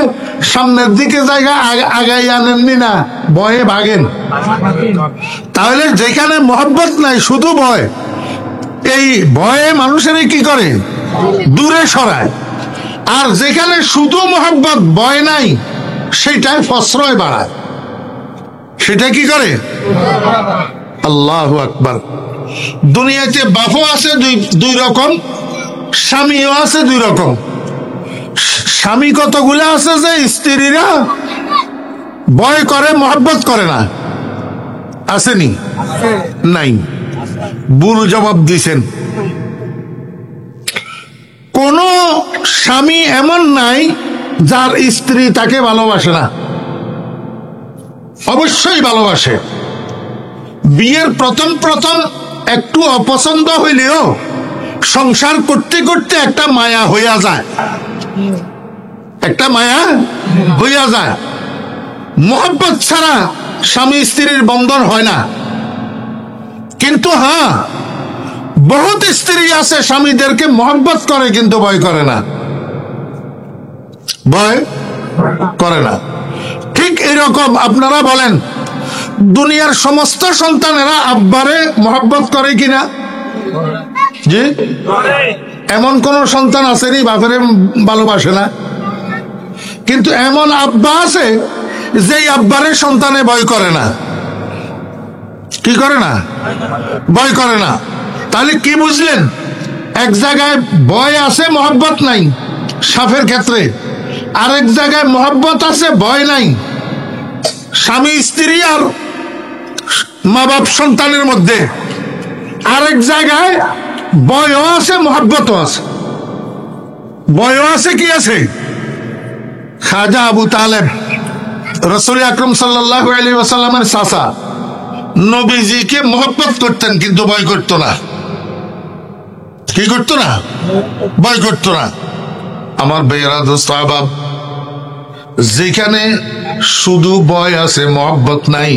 সামনের দিকে জায়গা আগাই আনেননি না, ভয়ে ভাগেন। তাহলে যেখানে মহব্বত নাই, শুধু ভয়, এই ভয়ে মানুষের কি করে? দূরে সরায়। আর যেখানে শুধু মহব্বত, ভয় নাই, সেটাই প্রশ্রয় বাড়ায়। সেটা কি করে? আল্লাহু আকবার। দুনিয়াতে বাপও আছে দুই রকম, স্বামীও আছে দুই রকম। স্বামী কতগুলো আছে যে স্ত্রীরা ভয় করে, মহব্বত করে না। আসেনি? নাই। ভুল জবাব দিছেন। কোন স্বামী এমন নাই যার স্ত্রী তাকে ভালোবাসে না। অবশ্যই ভালোবাসে। বিয়ের প্রথম একটু অপছন্দ হইলেও সংসার করতে করতে একটা মায়া হইয়া যায়, একটা মায়া হইয়া যায়। মহব্বত ছাড়া স্বামী স্ত্রীর বন্ধন হয় না। কিন্তু হ্যাঁ, বহুত স্ত্রী আছে স্বামীদেরকে মহব্বত করে কিন্তু ভয় করে না, ভয় করে না। ঠিক এরকম আপনারা বলেন, দুনিয়ার সমস্ত সন্তানেরা আব্বারে মহব্বত করে কিনা? জি, এমন কোন সন্তান আসেনি বাপেরে ভালোবাসে না? কিন্তু এমন আব্বা আছে যেই আব্বারে সন্তানে ভয় করে না। কি করে না? ভয় করে না। তাহলে কি বুঝলেন? এক জায়গায় ভয় আছে, মহব্বত নাই সাপের ক্ষেত্রে। আরেক জায়গায় মহব্বত আছে, ভয় নাই স্বামী স্ত্রী আর মা বাপ সন্তানের মধ্যে। আরেক জায়গায় ভয়ও আছে, মহব্বতও আছে। ভয়ও আছে, কি আছে? খাজা আবু তালেব রাসূল আকরাম সাল্লাল্লাহু আলাইহি ওয়াসাল্লামের চাচা, নবীজিকে মহব্বত করতেন কিন্তু ভয় করত না। কি করত না? ভয় করত না। আমার বেয়ারা দোস্ত আহবাব, যেখানে শুধু ভয় আছে, মহব্বত নাই,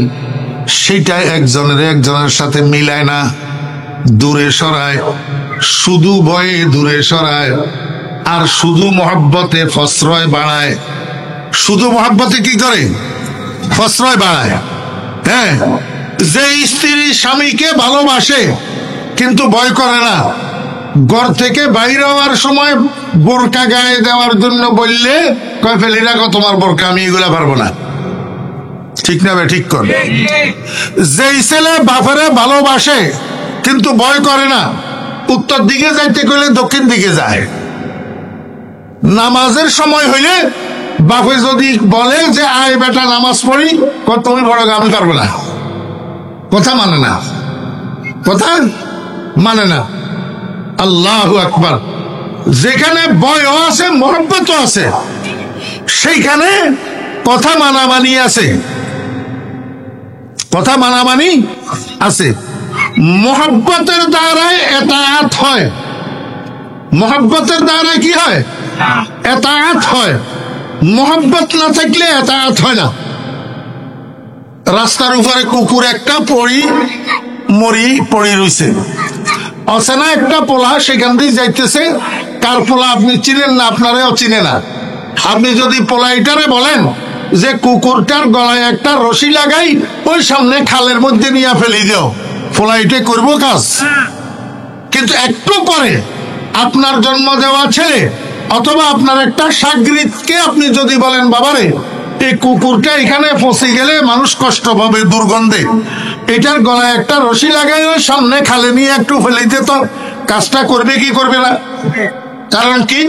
সেটা একজনের সাথে মিলায় না, দূরে সরায়। শুধু ভয়ে দূরে সরায়, আর শুধু মহব্বতে প্রশ্রয় বাড়ায়। শুধু মহব্বতে কি করে? প্রশ্রয় বাড়ায়। হ্যাঁ, যে স্ত্রী স্বামীকে ভালোবাসে কিন্তু ভয় করে না, ঘর থেকে বাইরে হওয়ার সময় বোরকা গায়ে দেওয়ার জন্য বললে কয়, ফেলি রাখো তোমার বোরকা, আমি এগুলা পারবো না। ঠিক না? ঠিক কর। যেই ছেলে বাপেরে ভালোবাসে কিন্তু ভয় করে না, উত্তর দিকে যাইতে গেলে দক্ষিণ দিকে যায়। নামাজের সময় হইলে বাপে যদি বলে যে আয় বেটা নামাজ পড়ি, তুমি বড়, আমি পারবো না। কথা মানে না, কথা মানে না। আল্লাহু আকবার। যেখানে ভয়ও আছে, মহব্বতও আছে, সেইখানে কথা মানামানি আছে, কথা মানামানি আছে। মহব্বতের দ্বারাই এতাআত হয়। মহব্বতের দ্বারা কি হয়? এতাআত হয়। মহব্বত না থাকলে এতাআত হয় না। রাস্তার উপরে কুকুর একটা পড়ি রইছে, অচেনা একটা পোলা সেখান দিয়ে যাইতেছে। কার পোলা আপনি চিনেন না, আপনারাও চিনে না। আপনি যদি পোলাইটারে বলেন যে কুকুরটার গলায় একটা রশি লাগাই ওই সামনে খালের মধ্যে নিয়ে ফেলে দিও, পোলাইটে করবো কাজ। কিন্তু একটু পরে আপনার জন্ম দেওয়া ছেলে অথবা আপনার একটা সাগরিদকে আপনি যদি বলেন, বাবারে এই কুকুরটা এখানে ফসে গেলে মানুষ কষ্ট পাবে দুর্গন্ধে, এটার গলায় একটা রশি লাগাই সামনে খালে নিয়ে একটু ফেলিতে তো কাজটা করবে কি করবে না? কারণ কি,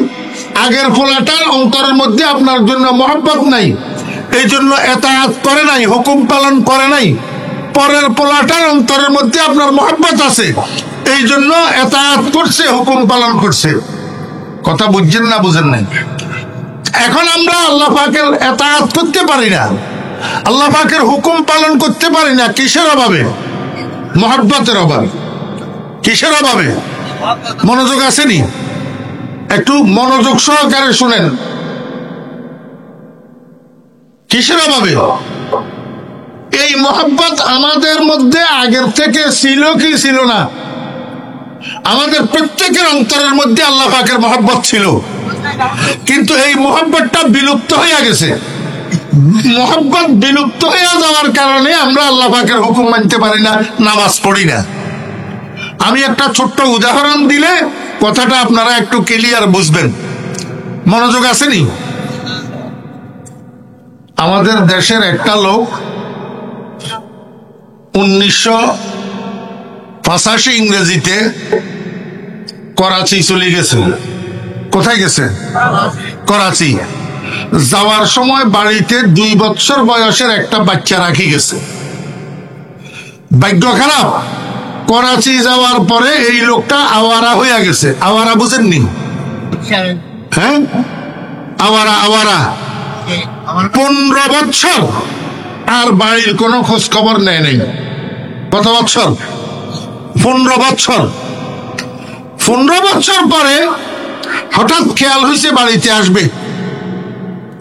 আগের পোলাটার অন্তরের মধ্যে আপনার জন্য মহব্বত নাই, এই জন্য এতায়াত করে নাই, হুকুম পালন করে নাই। পরের পোলাটার অন্তরের মধ্যে আপনার মহব্বত আছে, এই জন্য এতায়াত করছে, হুকুম পালন করছে। কথা বুঝছেন না বুঝেন নাই? এখন আমরা আল্লাহ পাকের এতায়াত করতে পারি না, আল্লাহ পাকের হুকুম পালন করতে পারি না। কিসের অভাবে? মহব্বতের অভাব। কিসের অভাবে? মনোযোগ আসেনি? একটু মনোযোগ সহকারে শুনেন। কিসের অভাবে? এই মহব্বত আমাদের মধ্যে আগের থেকে ছিল কি ছিল না? আমাদের প্রত্যেকের অন্তরের মধ্যে আল্লাহ পাকের মহব্বত ছিল, কিন্তু এই মহব্বতটা বিলুপ্ত হয়ে গেছে। মহব্বত বিলুপ্ত হয়ে যাওয়ার কারণে আমরা আল্লাহ পাকের হুকুম মানতে পারি না, নামাজ পড়ি না। আমি একটা ছোট্ট উদাহরণ দিলে কথাটা আপনারা একটু ক্লিয়ার বুঝবেন। মনোযোগ আসেনি? আমাদের দেশের একটা লোক 1985 ইংরেজিতে করাচি চলে গেছে। কোথায় গেছে? করাচি। যাওয়ার সময় বাড়িতে 2 বছর বয়সের একটা বাচ্চা রাখি গেছে। ভাগ্য খারাপ, করাচি যাওয়ার পরে এই লোকটা আওয়ারা হয়ে গেছে। আওয়ারা বুঝেননি? হ্যাঁ, আওয়ারা। আওয়ারা 15 বছর আর বাড়ির কোনো খোঁজ খবর নেয় নাই। কত বছর? 15 বছর। 15 বছর পরে হঠাৎ খেয়াল হয়েছে বাড়িতে আসবে,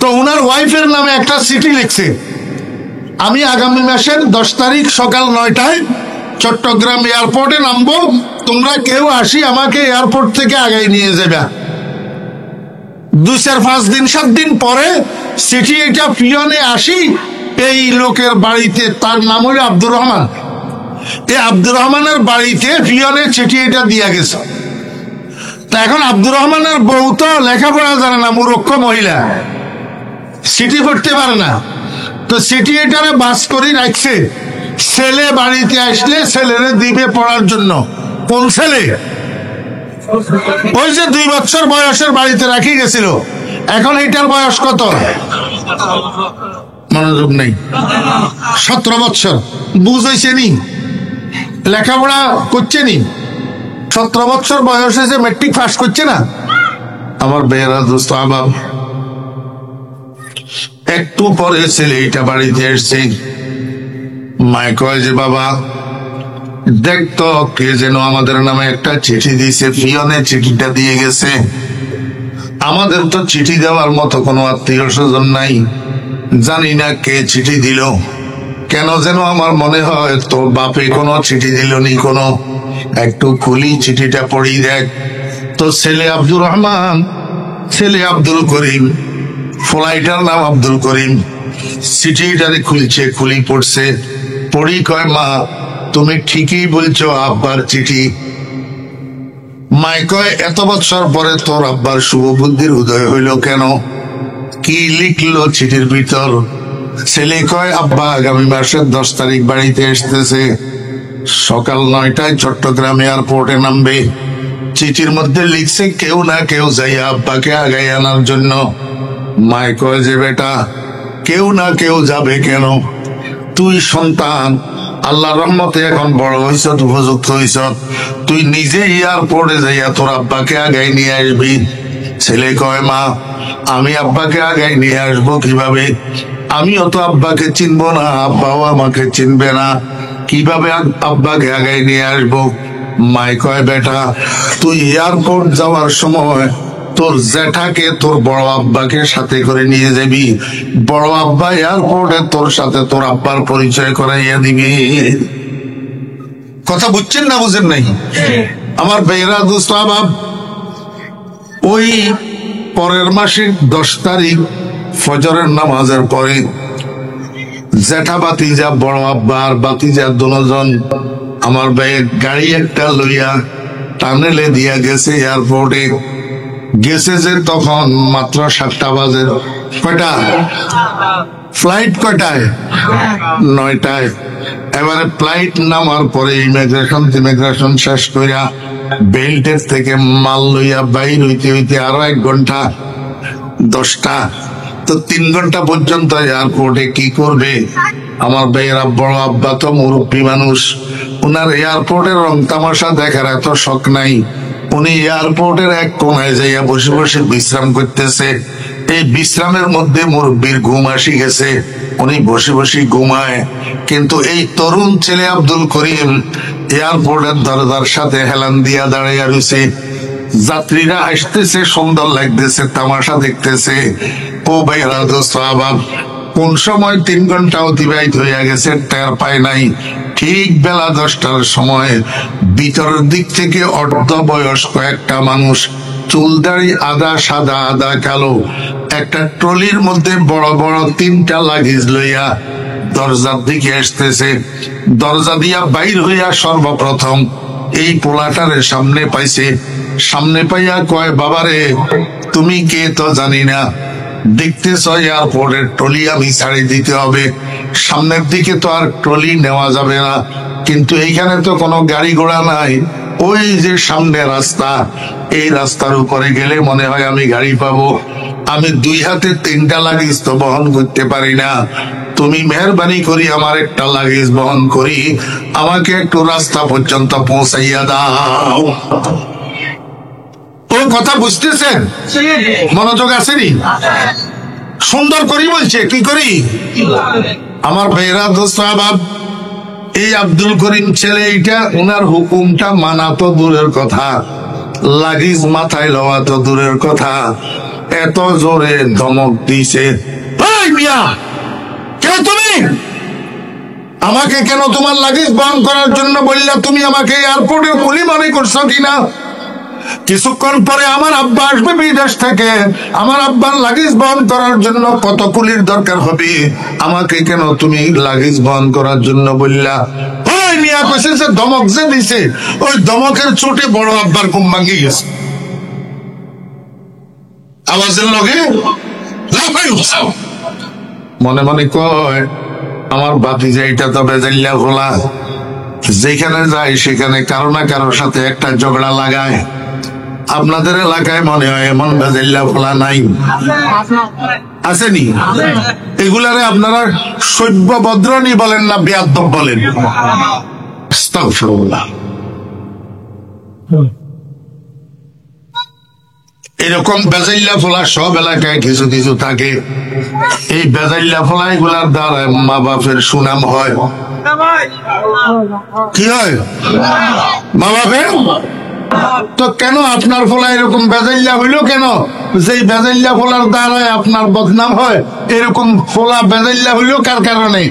তো উনার ওয়াইফের নামে একটা চিঠি লিখছে, আমি আগামী মাসের 10 তারিখ সকাল 9টায় চট্টগ্রাম এয়ারপোর্টে নামবো, তোমরা কেউ আসি আমাকে এয়ারপোর্ট থেকে আগাই নিয়ে যাবে। 2-4-5 দিন 7 দিন পরে চিঠি এটা পিয়নে আসি এই লোকের বাড়িতে, তার নাম হলো আব্দুর রহমান। এই আব্দুর রহমানের বাড়িতে পিয়নে চিঠি এটা দিয়া গেছে। তা এখন আব্দুর রহমানের বউ তো লেখাপড়া জানে না, মূর্খ মহিলা, চিঠি পড়তে পারে না, তো চিঠি এটারে বাস করে রাখছে। ছেলে বাড়িতে আসলে ছেলেরে দিবে পড়ার জন্য। কোন ছেলে? ওই যে 2 বছর বয়সের বাড়িতে রাখি গেছিল। এখন এটার বয়স কত? মনোযোগ নেই। 17 বছর। বুঝাইছে নি? লেখাপড়া করছে নি? 17 বছর বয়সে যে মেট্রিক পাস করছে না? আমার বেয়ারা দোস্ত আবাব, একটু পরে ছেলে এটা বাড়িতে এসছে। মায় কয় যে বাবা দেখতো কে যেন আমাদের নামে একটা চিঠি দিয়েছে, পিয়নে চিঠিটা দিয়ে গেছে। আমাদের তো চিঠি দেওয়ার মতো কোনো আত্মীয় স্বজন নাই, জানি না কে চিঠি দিল। কেন যেন আমার মনে হয় তোর বাপে কোনো চিঠি দিল নি কোনো। একটু খুলি চিঠিটা পড়ি দেখ। তো ছেলে আব্দুর রহমান, ছেলে আব্দুল করিম, ফ্লাইটার নাম আব্দুল করিম, চিঠিটারে খুলছে, খুলি পড়ছে। পড়ি কয় মা তুমি ঠিকই বলছো, আব্বার চিঠি। মাই কয় এত বছর পরে তোর আব্বার শুভ বুদ্ধির উদয় হইল কেন? কি লিখলো চিঠির ভিতর? ছেলে কয় আব্বা আগামী মাসের 10 তারিখ বাড়িতে আসতেছে, সকাল 9টায় চট্টগ্রাম এয়ারপোর্টে নামবে। চিঠির মধ্যে লিখছে কেউ না কেউ যাইয়া আব্বাকে আগাই আনার জন্য। মায় কয় যে বেটা কেউ না কেউ যাবে কেন? তুই সন্তান, আল্লাহর রহমতে এখন বড় হইছ, উপযুক্ত হইছ, তুই নিজে এয়ারপোর্টে যাইয়া তোর আব্বাকে আগাই নিয়ে আসবি। ছেলে কয় মা আমি আব্বাকে আগাই নিয়ে আসবো কিভাবে? আমিও তো আব্বাকে চিনবো না, আব্বাও আমাকে চিনবে না, কিভাবে আব্বাকে আগাই নিয়ে আসবো? মায় কয় বেটা তুই এয়ারপোর্ট যাওয়ার সময় তোর জ্যাঠাকে, তোর বড় আব্বাকে সাথে করে নিয়ে যাবি। বড় আব্বা এয়ারপোর্টে তোর সাথে তোর আব্বার পরিচয় করাইয়া দিবি। কথা বুঝছেন না বুঝেন নাই? আমার বেহরা দোস্ত আবাব, ওই পরের মাসে 10 তারিখ ফজরের নামাজের পরে জ্যাঠা বাতিজা, বড় আব্বা আর বাতিজা দুজন আমার ভাইয়ের গাড়ি একটা লইয়া টানেলে দিয়া গেছে এয়ারপোর্টে। গেছে যে তখন মাত্র 7টা বাজে। কয়টা? ফ্লাইট কয়টায়? 9টায়। এবারে ফ্লাইট নামার পরে ইমিগ্রেশন শেষ কইরা বেল্টের থেকে মাল লইয়া বাইর হইতে হইতে আরো 1 ঘন্টা 10টা, তো 3 ঘন্টা পর্যন্ত এয়ারপোর্টে কি করবে? আমার ভাইয়েরা, বড় আব্বা তো মুরব্বী মানুষ, উনার এয়ারপোর্টের রং তামাশা দেখার এত শখ নাই। উনি এয়ারপোর্টের এক কোনায় যাইয়া বসে বসে বিশ্রাম করতেছে। এই বিশ্রামের মধ্যে মুরব্বীর ঘুম আসি গেছে, উনি বসে বসে ঘুমায়। কিন্তু এই তরুণ ছেলে আব্দুল করিম এয়ারপোর্টের দরজার সাথে হেলান দিয়া দাঁড়িয়ে রয়েছে। যাত্রীরা আসতেছে, সুন্দর লাগতেছে, তামাশা দেখতেছে। ও ভাইয়েরা, দোস্ত আবাব, কোন সময় 3 ঘন্টা অতিবাহিত হইয়া গেছে টের পায় নাই। ঠিক বেলা 10টার সময় ভিতরের দিক থেকে অর্ধ বয়স্ক একটা মানুষ, চুল দাড়ি আদা সাদা আদা কালো, একটা ট্রলির মধ্যে বড় বড় 3টা লাগেজ লইয়া দরজার দিকে আসতেছে। দরজা দিয়া বাইর হইয়া সর্বপ্রথম এই পোলাটারে সামনে পাইছে। সামনে পাইয়া কয়, বাবারে তুমি কে তো জানি না, দেখতেছ এয়ারপোর্টের ট্রলি আমি ছাড়ি দিতে হবে, সামনের দিকে তো আর ট্রলি নেওয়া যাবে না, কিন্তু এইখানে তো কোনো গাড়ি ঘোড়া নাই, ওই যে সামনে রাস্তা, এই রাস্তার উপরে গেলে মনে হয় আমি গাড়ি পাবো। আমি 2 হাতে 3টা লাগেজ তো বহন করতে পারি না, তুমি মেহরবানি করি আমার একটা লাগেজ বহন করি, আমাকে একটু রাস্তা পর্যন্ত পৌঁছাইয়া দাও। ও কথা বুঝতেছেন? মনোযোগ আসেনি? সুন্দর করি বলছে, কি করি? আমার ভাইয়েরা, দোস্ত আবাব, এই আব্দুল করিম ছেলে, এইটা উনার হুকুমটা মানা তো দূরের কথা, লাগেজ মাথায় লওয়া তো দূরের কথা, এত জোরে ধমক দিছে, মিয়া কেন তুমি আমাকে, কেন তোমার লাগেজ বহন করার জন্য বললা, তুমি আমাকে এয়ারপোর্টে কুলি মনে করছো কিনা? কিছুক্ষণ পরে আমার আব্বা আসবে বিদেশ থেকে, আমার আব্বার লাগেজ বহন করার জন্য কত কুলির দরকার হবে, আমাকে কেন তুমি লাগেজ বহন করার জন্য বললা? ওই মিয়া কইছে যে ধমক যে দিছে, ওই ধমকের চোটে বড় আব্বার ঘুম ভাঙি গেছে। আওয়াজের লগে লাফাই উঠছে, মনে মনে কয়, আমার ভাতিজা এটা তো বেজাল্লা ভোলা, যেখানে যায় সেখানে কারো না কারোর সাথে একটা ঝগড়া লাগায়। আপনাদের এলাকায় মনে হয় এমন বেজাল্লা ভোলা নাই? আসেনি? এগুলারে আপনারা সভ্য ভদ্রনী বলেন না বেয়াদব বলেন? আস্তাগফিরুল্লাহ। এরকম বেজাল্লা ফোলা সব এলাকায় কিছু কিছু থাকে। এই বেজাল্লা ফোলা এগুলার দ্বারা মা বাপের সুনাম হয়। কি হয়? মা বাপের। তো কেন আপনার ফোলা এরকম বেজাল্লা হইলো কেন? যেই বেজাল্লা ফোলার দ্বারা আপনার বদনাম হয়, এরকম ফোলা বেজাল্লা হইলো কার কারণে?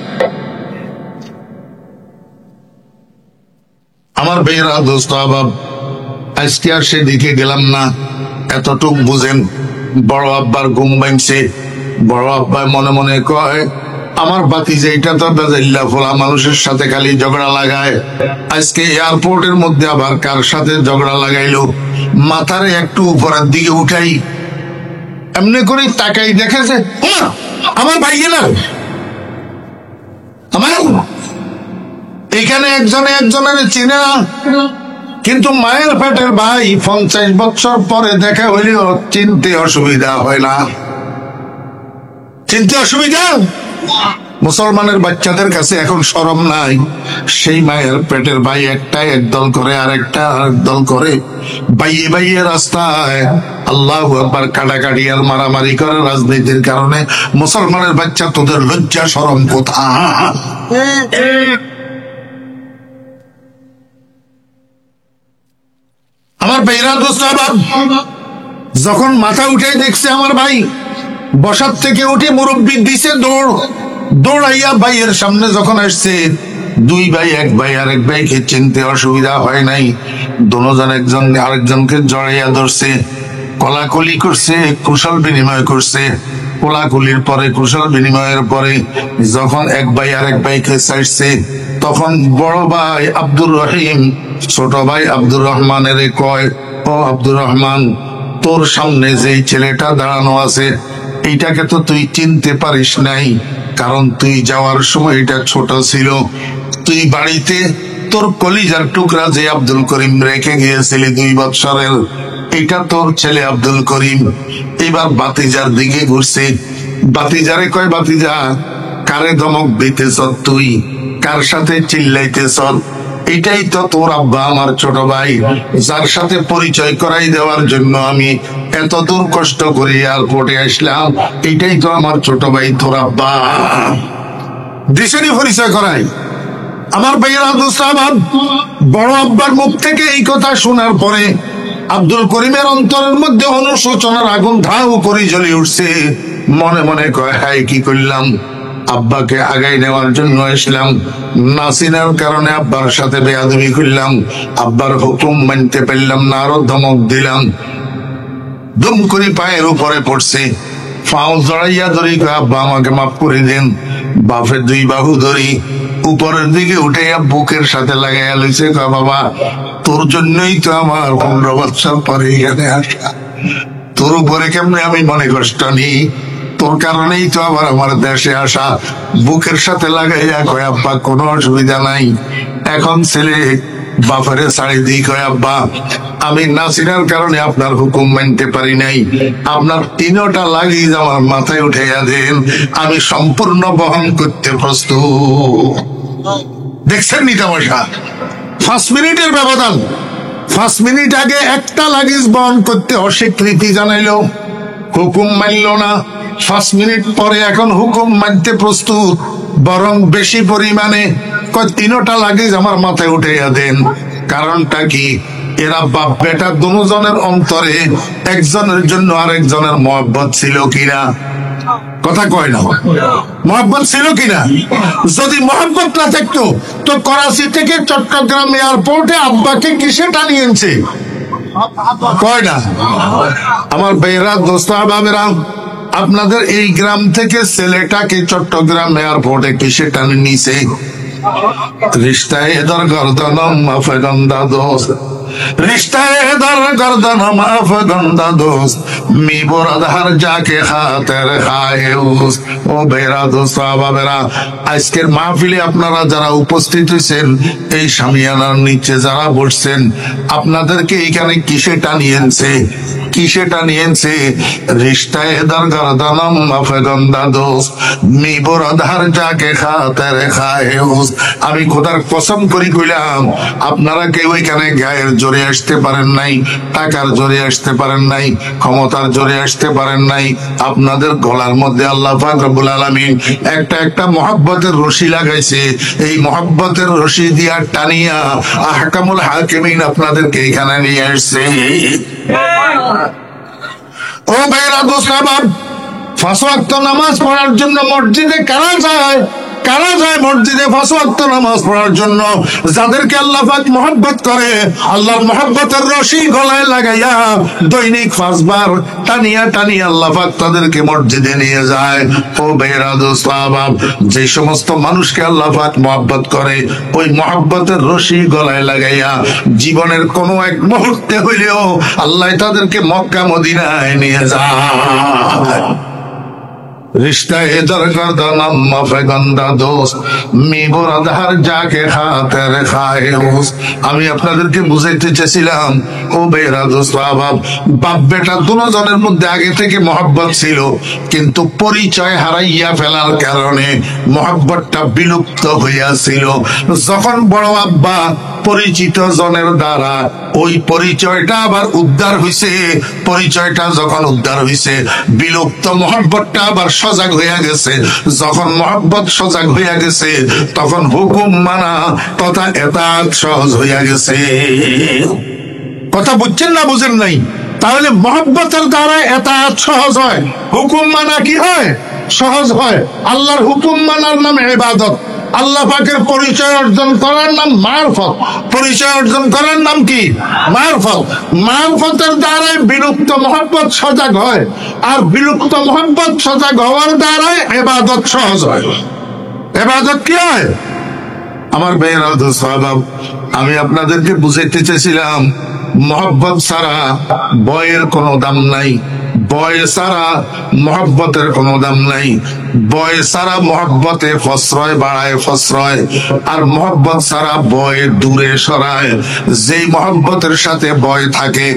আমার ভাইয়েরা, দোস্ত আবাব, আজকে আর সেদিকে গেলাম না, এতটুক বুঝেন। বড় আব্বার ঘুম ভাঙছে, বড় আব্বা মনে মনে কয়, আমার ভাতিজা এটা তো বেজাল্লা ফোলা, মানুষের সাথে খালি ঝগড়া লাগায়, আজকে এয়ারপোর্টের মধ্যে আবার কার সাথে ঝগড়া লাগাইলো। মাথারে একটু উপরের দিকে উঠাই, এমনি করে তাকাই, দেখেছে আমার ভাইয়ে না, আমার এখানে একজনে একজনের চিনে না, কিন্তু মায়ের পেটের ভাই 50 বছর পরে দেখা হইলেও চিনতে অসুবিধা হয় না। চিনতে অসুবিধা? মুসলমানের বাচ্চাদের কাছে এখন শরম নাই। সেই মায়ের পেটের ভাই একটাই একদল করে, আরেকটা আরেক দল করে, বাইয়ে বাইয়ে রাস্তায় আল্লাহু আকবার কাটাকাটি আর মারামারি করে রাজনীতির কারণে। মুসলমানের বাচ্চা, তোদের লজ্জা শরম কোথায়? আমার ভাইরা, দোস্ত আবাব, যখন মাথা উঠে দেখছে আমার ভাই বসার থেকে উঠে মুরব্বি দিছে দৌড়, দৌড়াইয়া ভাইয়ের সামনে যখন আসছে, 2 ভাই, এক ভাই আরেক ভাইকে চিনতে অসুবিধা হয় নাই। দুজন একজন আরেকজনকে জড়াইয়া ধরছে, কলাকলি করছে, কুশল বিনিময় করছে। কোলাকুলির পরে, কুশল বিনিময়ের পরে যখন এক ভাই আরেক ভাইকে চাইছে, তখন বড় ভাই আব্দুর রহিম ছোট ভাই আব্দুর রহমানের কয়, ও আব্দুর রহমান, তোর সামনে যেই ছেলেটা দাঁড়ানো আছে, এইটাকে তো তুই চিনতে পারিস নাই, কারণ তুই যাওয়ার সময় এটা ছোট ছিল। তুই বাড়িতে তোর কলিজার টুকরা যে আব্দুল করিম রেখে গিয়েছিলি 2 বৎসরের, এটা তোর ছেলে আব্দুল করিম। এবার বাতিজার দিকে ঘুরছে, বাতিজারে কয়, বাতিজা কারে ধমক দিতেছ তুই, কার সাথে চিল্লাইতেছ? এটাই তো তোর আব্বা, আমার ছোট ভাই, যার সাথে পরিচয় করাই দেওয়ার জন্য আমি এত দূর কষ্ট করে এয়ারপোর্টে আসলাম। এটাই তো আমার ছোট ভাই, তোর আব্বা। দেশেরই পরিচয় করাই। আমার ভাইয়েরা, দোস্তাবাদ, বড় আব্বার মুখ থেকে এই কথা শোনার পরে আব্দুল করিমের অন্তরের মধ্যে অনুশোচনার আগুন ধাউ করে জ্বলে উঠছে। মনে মনে কয়, হাই কি করলাম, আব্বাকে আগাই নেওয়ার জন্য আসলাম, নাসিনার কারণে আব্বার সাথে বেয়াদবি করলাম, আব্বার হুকুম মানতে পারলাম না, আরো ধমক দিলাম। দুম করে পায়ের উপরে পড়ছে, পাও জড়াইয়া ধরি, আব্বা আমাকে মাফ করে দেন। বাপের 2 বাহু ধরি উপরের দিকে উঠে বুকের সাথে লাগাইয়া লইছে, বাবা তোর জন্যই তো আমার 15 বছর পরে এখানে আসা, তোর উপরে কেমনে আমি মনে কষ্ট নিই, তোর কারণেই তো আবার আমার দেশে আসা। বুকের সাথে লাগাইয়া কয়, আব্বা কোনো অসুবিধা নাই। এখন ছেলে বাপেরে ছাড়ি দিই, কয়, আব্বা আমি নাসিরার কারণে আপনার হুকুম মানতে পারি নাই, আপনার 3টা লাগেজ আমার মাথায় উঠাইয়া দেন, আমি সম্পূর্ণ বহন করতে প্রস্তুত। দেখছেন নি তামাশা? 5 মিনিটের ব্যবধান, 5 মিনিট আগে একটা লাগেজ বহন করতে অস্বীকৃতি জানাইলো, হুকুম মানল না। 5 মিনিট পরে এখন হুকুম মানতে প্রস্তুত, বরং বেশি পরিমাণে, 3টা লাগেজ আমার মাথায় উঠাইয়া দেন। কারণটা কি? এরা বাপ বেটা দুজনের অন্তরে একজনের জন্য আরেকজনের মহব্বত ছিল কিনা? কথা কয় না, মহব্বত ছিল কিনা? যদি মহব্বত না থাকতো তো করাচি থেকে চট্টগ্রাম এয়ারপোর্টে আব্বাকে কিসে টানিয়েছে? কয় না? আমার ভাইয়েরা, দোস্ত আহবাবেরা, আপনাদের এই গ্রাম থেকে ছেলেটাকে চট্টগ্রাম এয়ারপোর্টে কিসে টানে নিছে? রিশতায়ে এদার গর্দনম মাফগন্দা দোস্ত, রিশতায়ে এদার গর্দনম মাফগন্দা দোস্ত, মি বরাদ হার যাকে খাতের খায়ুস। ও বেরা, দোস্ত আহবাবেরা, আজকের মাহফিলে আপনারা যারা উপস্থিত হয়েছেন, এই শামিয়ানার নিচে যারা বসছেন, আপনাদেরকে এখানে কিসে টানিয়েছে? কিসে টানিয়েছে? রিশতায়ে এদার গর্দনম মাফগন্দা দোস্ত, মি বরাদ হার যাকে খাতের খায়ুস। আমি খোদার কসম করি কইলাম, আপনারা কেউ এখানে গায়ের জোরে আসতে পারেন নাই, টাকার জোরে আসতে পারেন নাই, ক্ষমতার জোরে আসতে পারেন নাই। আপনাদের গলার মধ্যে আল্লাহ পাক রব্বুল আলামিন একটা মহব্বতের রশি লাগাইছে। এই মহব্বতের রশি দিয়া টানিয়া আহকামুল হাকিমিন আপনাদেরকে এখানে নিয়ে আসছে। ও ভাইরা, দোস্ত আহবাব, 5 ওয়াক্ত নামাজ পড়ার জন্য মসজিদে কারা যায়? কারা যায় মসজিদে 5 ওয়াক্ত নামাজ পড়ার জন্য? যাদেরকে আল্লাহ পাক মহব্বত করে, আল্লাহর মহব্বতের রশি গলায় লাগাইয়া দৈনিক 5 বার টানিয়া টানিয়া আল্লাহ পাক তাদেরকে মসজিদে নিয়ে যায়। ও ভাইরা, দোস্ত আহবাব, যে সমস্ত মানুষকে আল্লাহ পাক মহব্বত করে, ওই মহব্বতের রশি গলায় লাগাইয়া জীবনের কোন এক মুহূর্তে হইলেও আল্লাহ তাদেরকে মক্কা মদিনায় নিয়ে যায়। রিশতায়ে এদার গর্দনম মাফগন্দা দোস্ত, মি বরাদ হার যাকে খাতের খায়ুস। আমি আপনাদেরকে বুঝাইতে চেয়েছিলাম, ও বেরা, দোস্ত আহবাব, বাপ বেটা দুজনের মধ্যে আগে থেকে মহব্বত ছিল, কিন্তু পরিচয় হারাইয়া ফেলার কারণে মহব্বতটা বিলুপ্ত হইয়াছিল। যখন বড় আব্বা পরিচিত জনের দ্বারা ওই পরিচয়টা আবার উদ্ধার হইছে, পরিচয়টা যখন উদ্ধার হইছে, বিলুপ্ত মহব্বতটা আবার সজাগ হইয়া গেছে। যখন মহব্বত সজাগ হইয়া গেছে, তখন হুকুম মানা তথা এতাত সহজ হইয়া গেছে। কথা বুঝছেন না বুঝেন নাই? তাহলে মহব্বতের দ্বারা এতাত সহজ হয়, হুকুম মানা কি হয়? সহজ হয়। আল্লাহর হুকুম মানার নাম ইবাদত, আল্লাহ পাকের পরিচয় অর্জন করার নাম মারফত। পরিচয় অর্জন করার নাম কি? মারফত। মারফতের দ্বারাই বিলুপ্ত মহব্বত সজাগ হয়, আর বিলুপ্ত মহব্বত সজাগ হওয়ার দ্বারাই ইবাদত সহজ হয়। ইবাদত কি হয়? আমার ভাইয়েরা, দোস্ত আহবাব, আমি আপনাদেরকে বুঝাইতে চেয়েছিলাম, মহব্বত ছাড়া বয়ের কোনো দাম নাই। ভয় ছাড়া মহব্বতের কোনো দাম নাই। ভয় ছাড়া মহব্বতে ফসরয় বাড়ায় ফসরয়, আর মহব্বত ছাড়া ভয় দূরে সরায়। যেই মহব্বতের সাথে ভয় থাকে,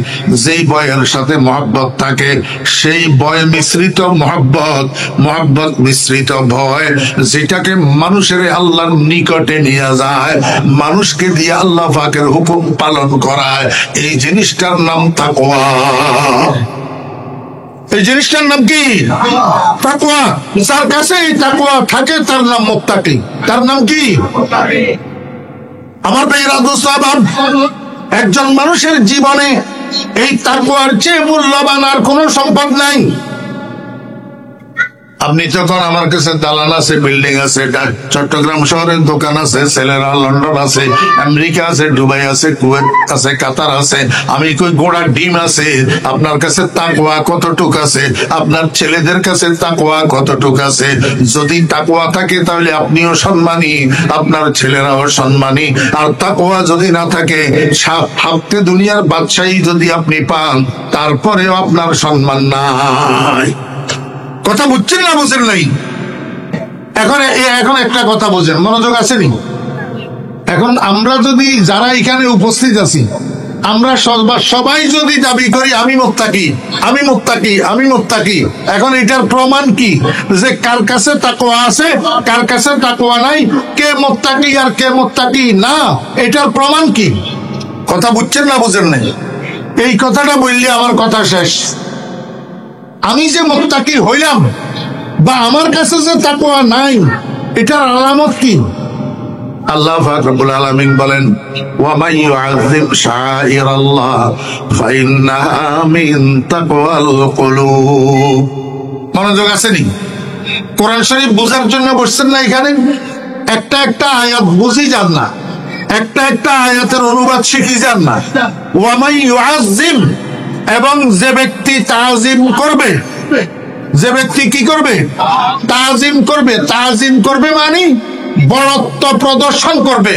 যেই ভয়ের সাথে মহব্বত থাকে, সেই ভয় মিশ্রিত মহব্বত, মহব্বত মিশ্রিত ভয়, যেটাকে মানুষের আল্লাহর নিকটে নিয়ে যায়, মানুষকে দিয়ে আল্লাহ পাকের হুকুম পালন করায়। এই জিনিসটার নাম তাকওয়া। এই জিনিসটার নাম কি? তাকওয়া। যার কাছে এই তাকওয়া থাকে তার নাম মুত্তাকি। তার নাম কি? আমার ভাইরা দোস্ত, একজন মানুষের জীবনে এই তাকওয়ার চেয়ে মূল্যবান আর কোন সম্পদ নাই। আপনি যখন আমার কাছে দালান আছে, বিল্ডিং আছে, চট্টগ্রাম শহরের দোকান আছে, ছেলেরা লন্ডন আছে, আমেরিকা আছে, দুবাই আছে, কুয়েত আছে, কাতার আছে, আমি কই গোড়া ডিম আছে। আপনার কাছে তাকওয়া কতটুক আছে? আপনার ছেলেদের কাছে তাকওয়া কতটুক আছে? যদি তাকওয়া থাকে তাহলে আপনিও সম্মানী, আপনার ছেলেরাও সম্মানী। আর তাকওয়া যদি না থাকে, হাফতে দুনিয়ার বাদশাহী যদি আপনি পান, তারপরেও আপনার সম্মান নাই। কথা বুঝছেন না বুঝেন নাই? এখন একটা কথা বোঝেন, মনোযোগ আসেনি? এখন আমরা যদি যারা এখানে উপস্থিত আছি, আমরা সবাই যদি দাবি করি আমি মুত্তাকি, আমি মুত্তাকি, আমি মুত্তাকি, এখন এটার প্রমাণ কি যে কার কাছে তাকওয়া আছে, কার কাছে তাকওয়া নাই, কে মুত্তাকি আর কে মুত্তাকি না, এটার প্রমাণ কি? কথা বুঝছেন না বুঝেন নাই? এই কথাটা বললে আমার কথা শেষ। আমি যে মুত্তাকি হইলাম বা আমার কাছে যে তাকওয়া নাই, এটার আলামত কি? আল্লাহ পাক রব্বুল আলামিন বলেন, ওয়া মান ইউআযযিম শাআইরাল্লাহ ফাইন্নাহা মিন তাকওয়াল কুলুব। মনোযোগ আসেনি? কোরআন শরীফ বোঝার জন্য বসছেন না এখানে? একটা একটা আয়াত বুঝি যান না, একটা একটা আয়াতের অনুবাদ শিখি যান না। ওয়া মান ইউআযযিম, এবং যে ব্যক্তি তাজিম করবে, যে ব্যক্তি কি করবে? তাজিম করবে। তাজিম করবে মানে বড়ত্ব প্রদর্শন করবে,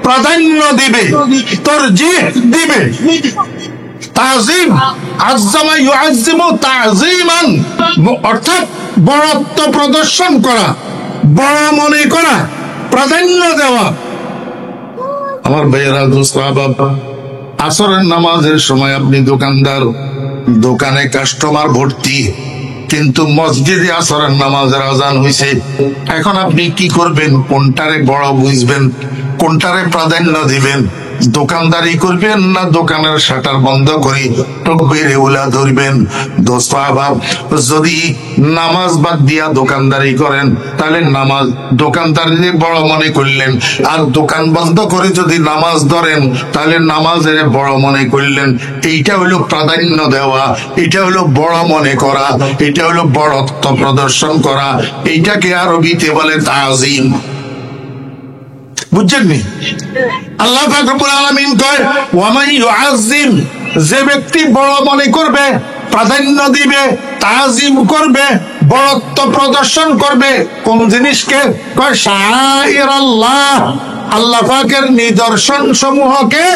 প্রাধান্য দিবে, তরজিহ দিবে। তাজিম, আযযামা ইউআযযিমু তাযীমান, অর্থাৎ বড়ত্ব প্রদর্শন করা, বড় মনে করা, প্রাধান্য দেওয়া। আমার ভাইয়েরা, দোস্ত, বাবা, আসরের নামাজের সময় আপনি দোকানদার, দোকানে কাস্টমার ভর্তি, কিন্তু মসজিদে আসরের নামাজের আজান হইছে। এখন আপনি কি করবেন? কোনটারে বড় বুঝবেন, কোনটারে প্রাধান্য দিবেন? দোকানদারি করবেন না দোকানের শাটার বন্ধ করে তাকবীরে উলা ধরবেন? দোস্ত আহবাব, যদি নামাজ বাদ দিয়া দোকানদারি করেন, তাহলে নামাজ দোকানদারি বড় মনে করলেন, আর দোকান বন্ধ করে যদি নামাজ ধরেন, তাহলে নামাজের বড় মনে করলেন। এইটা হলো প্রাধান্য দেওয়া, এটা হলো বড় মনে করা, এটা হলো বড়ত্ব প্রদর্শন করা। এইটাকে আরবিতে বলে তাজিম। বুঝছেননি? আল্লাহ পাক রব্বুল আলামিন কয়, ওয়া মান ইউআযযিম, যে ব্যক্তি বড় মনে করবে, প্রাধান্য দিবে, তাজিম করবে, বড়ত্ব প্রদর্শন করবে কোন জিনিসকে? কয় শাআইরাল্লাহ, আল্লাহ পাকের নিদর্শন সমূহকে,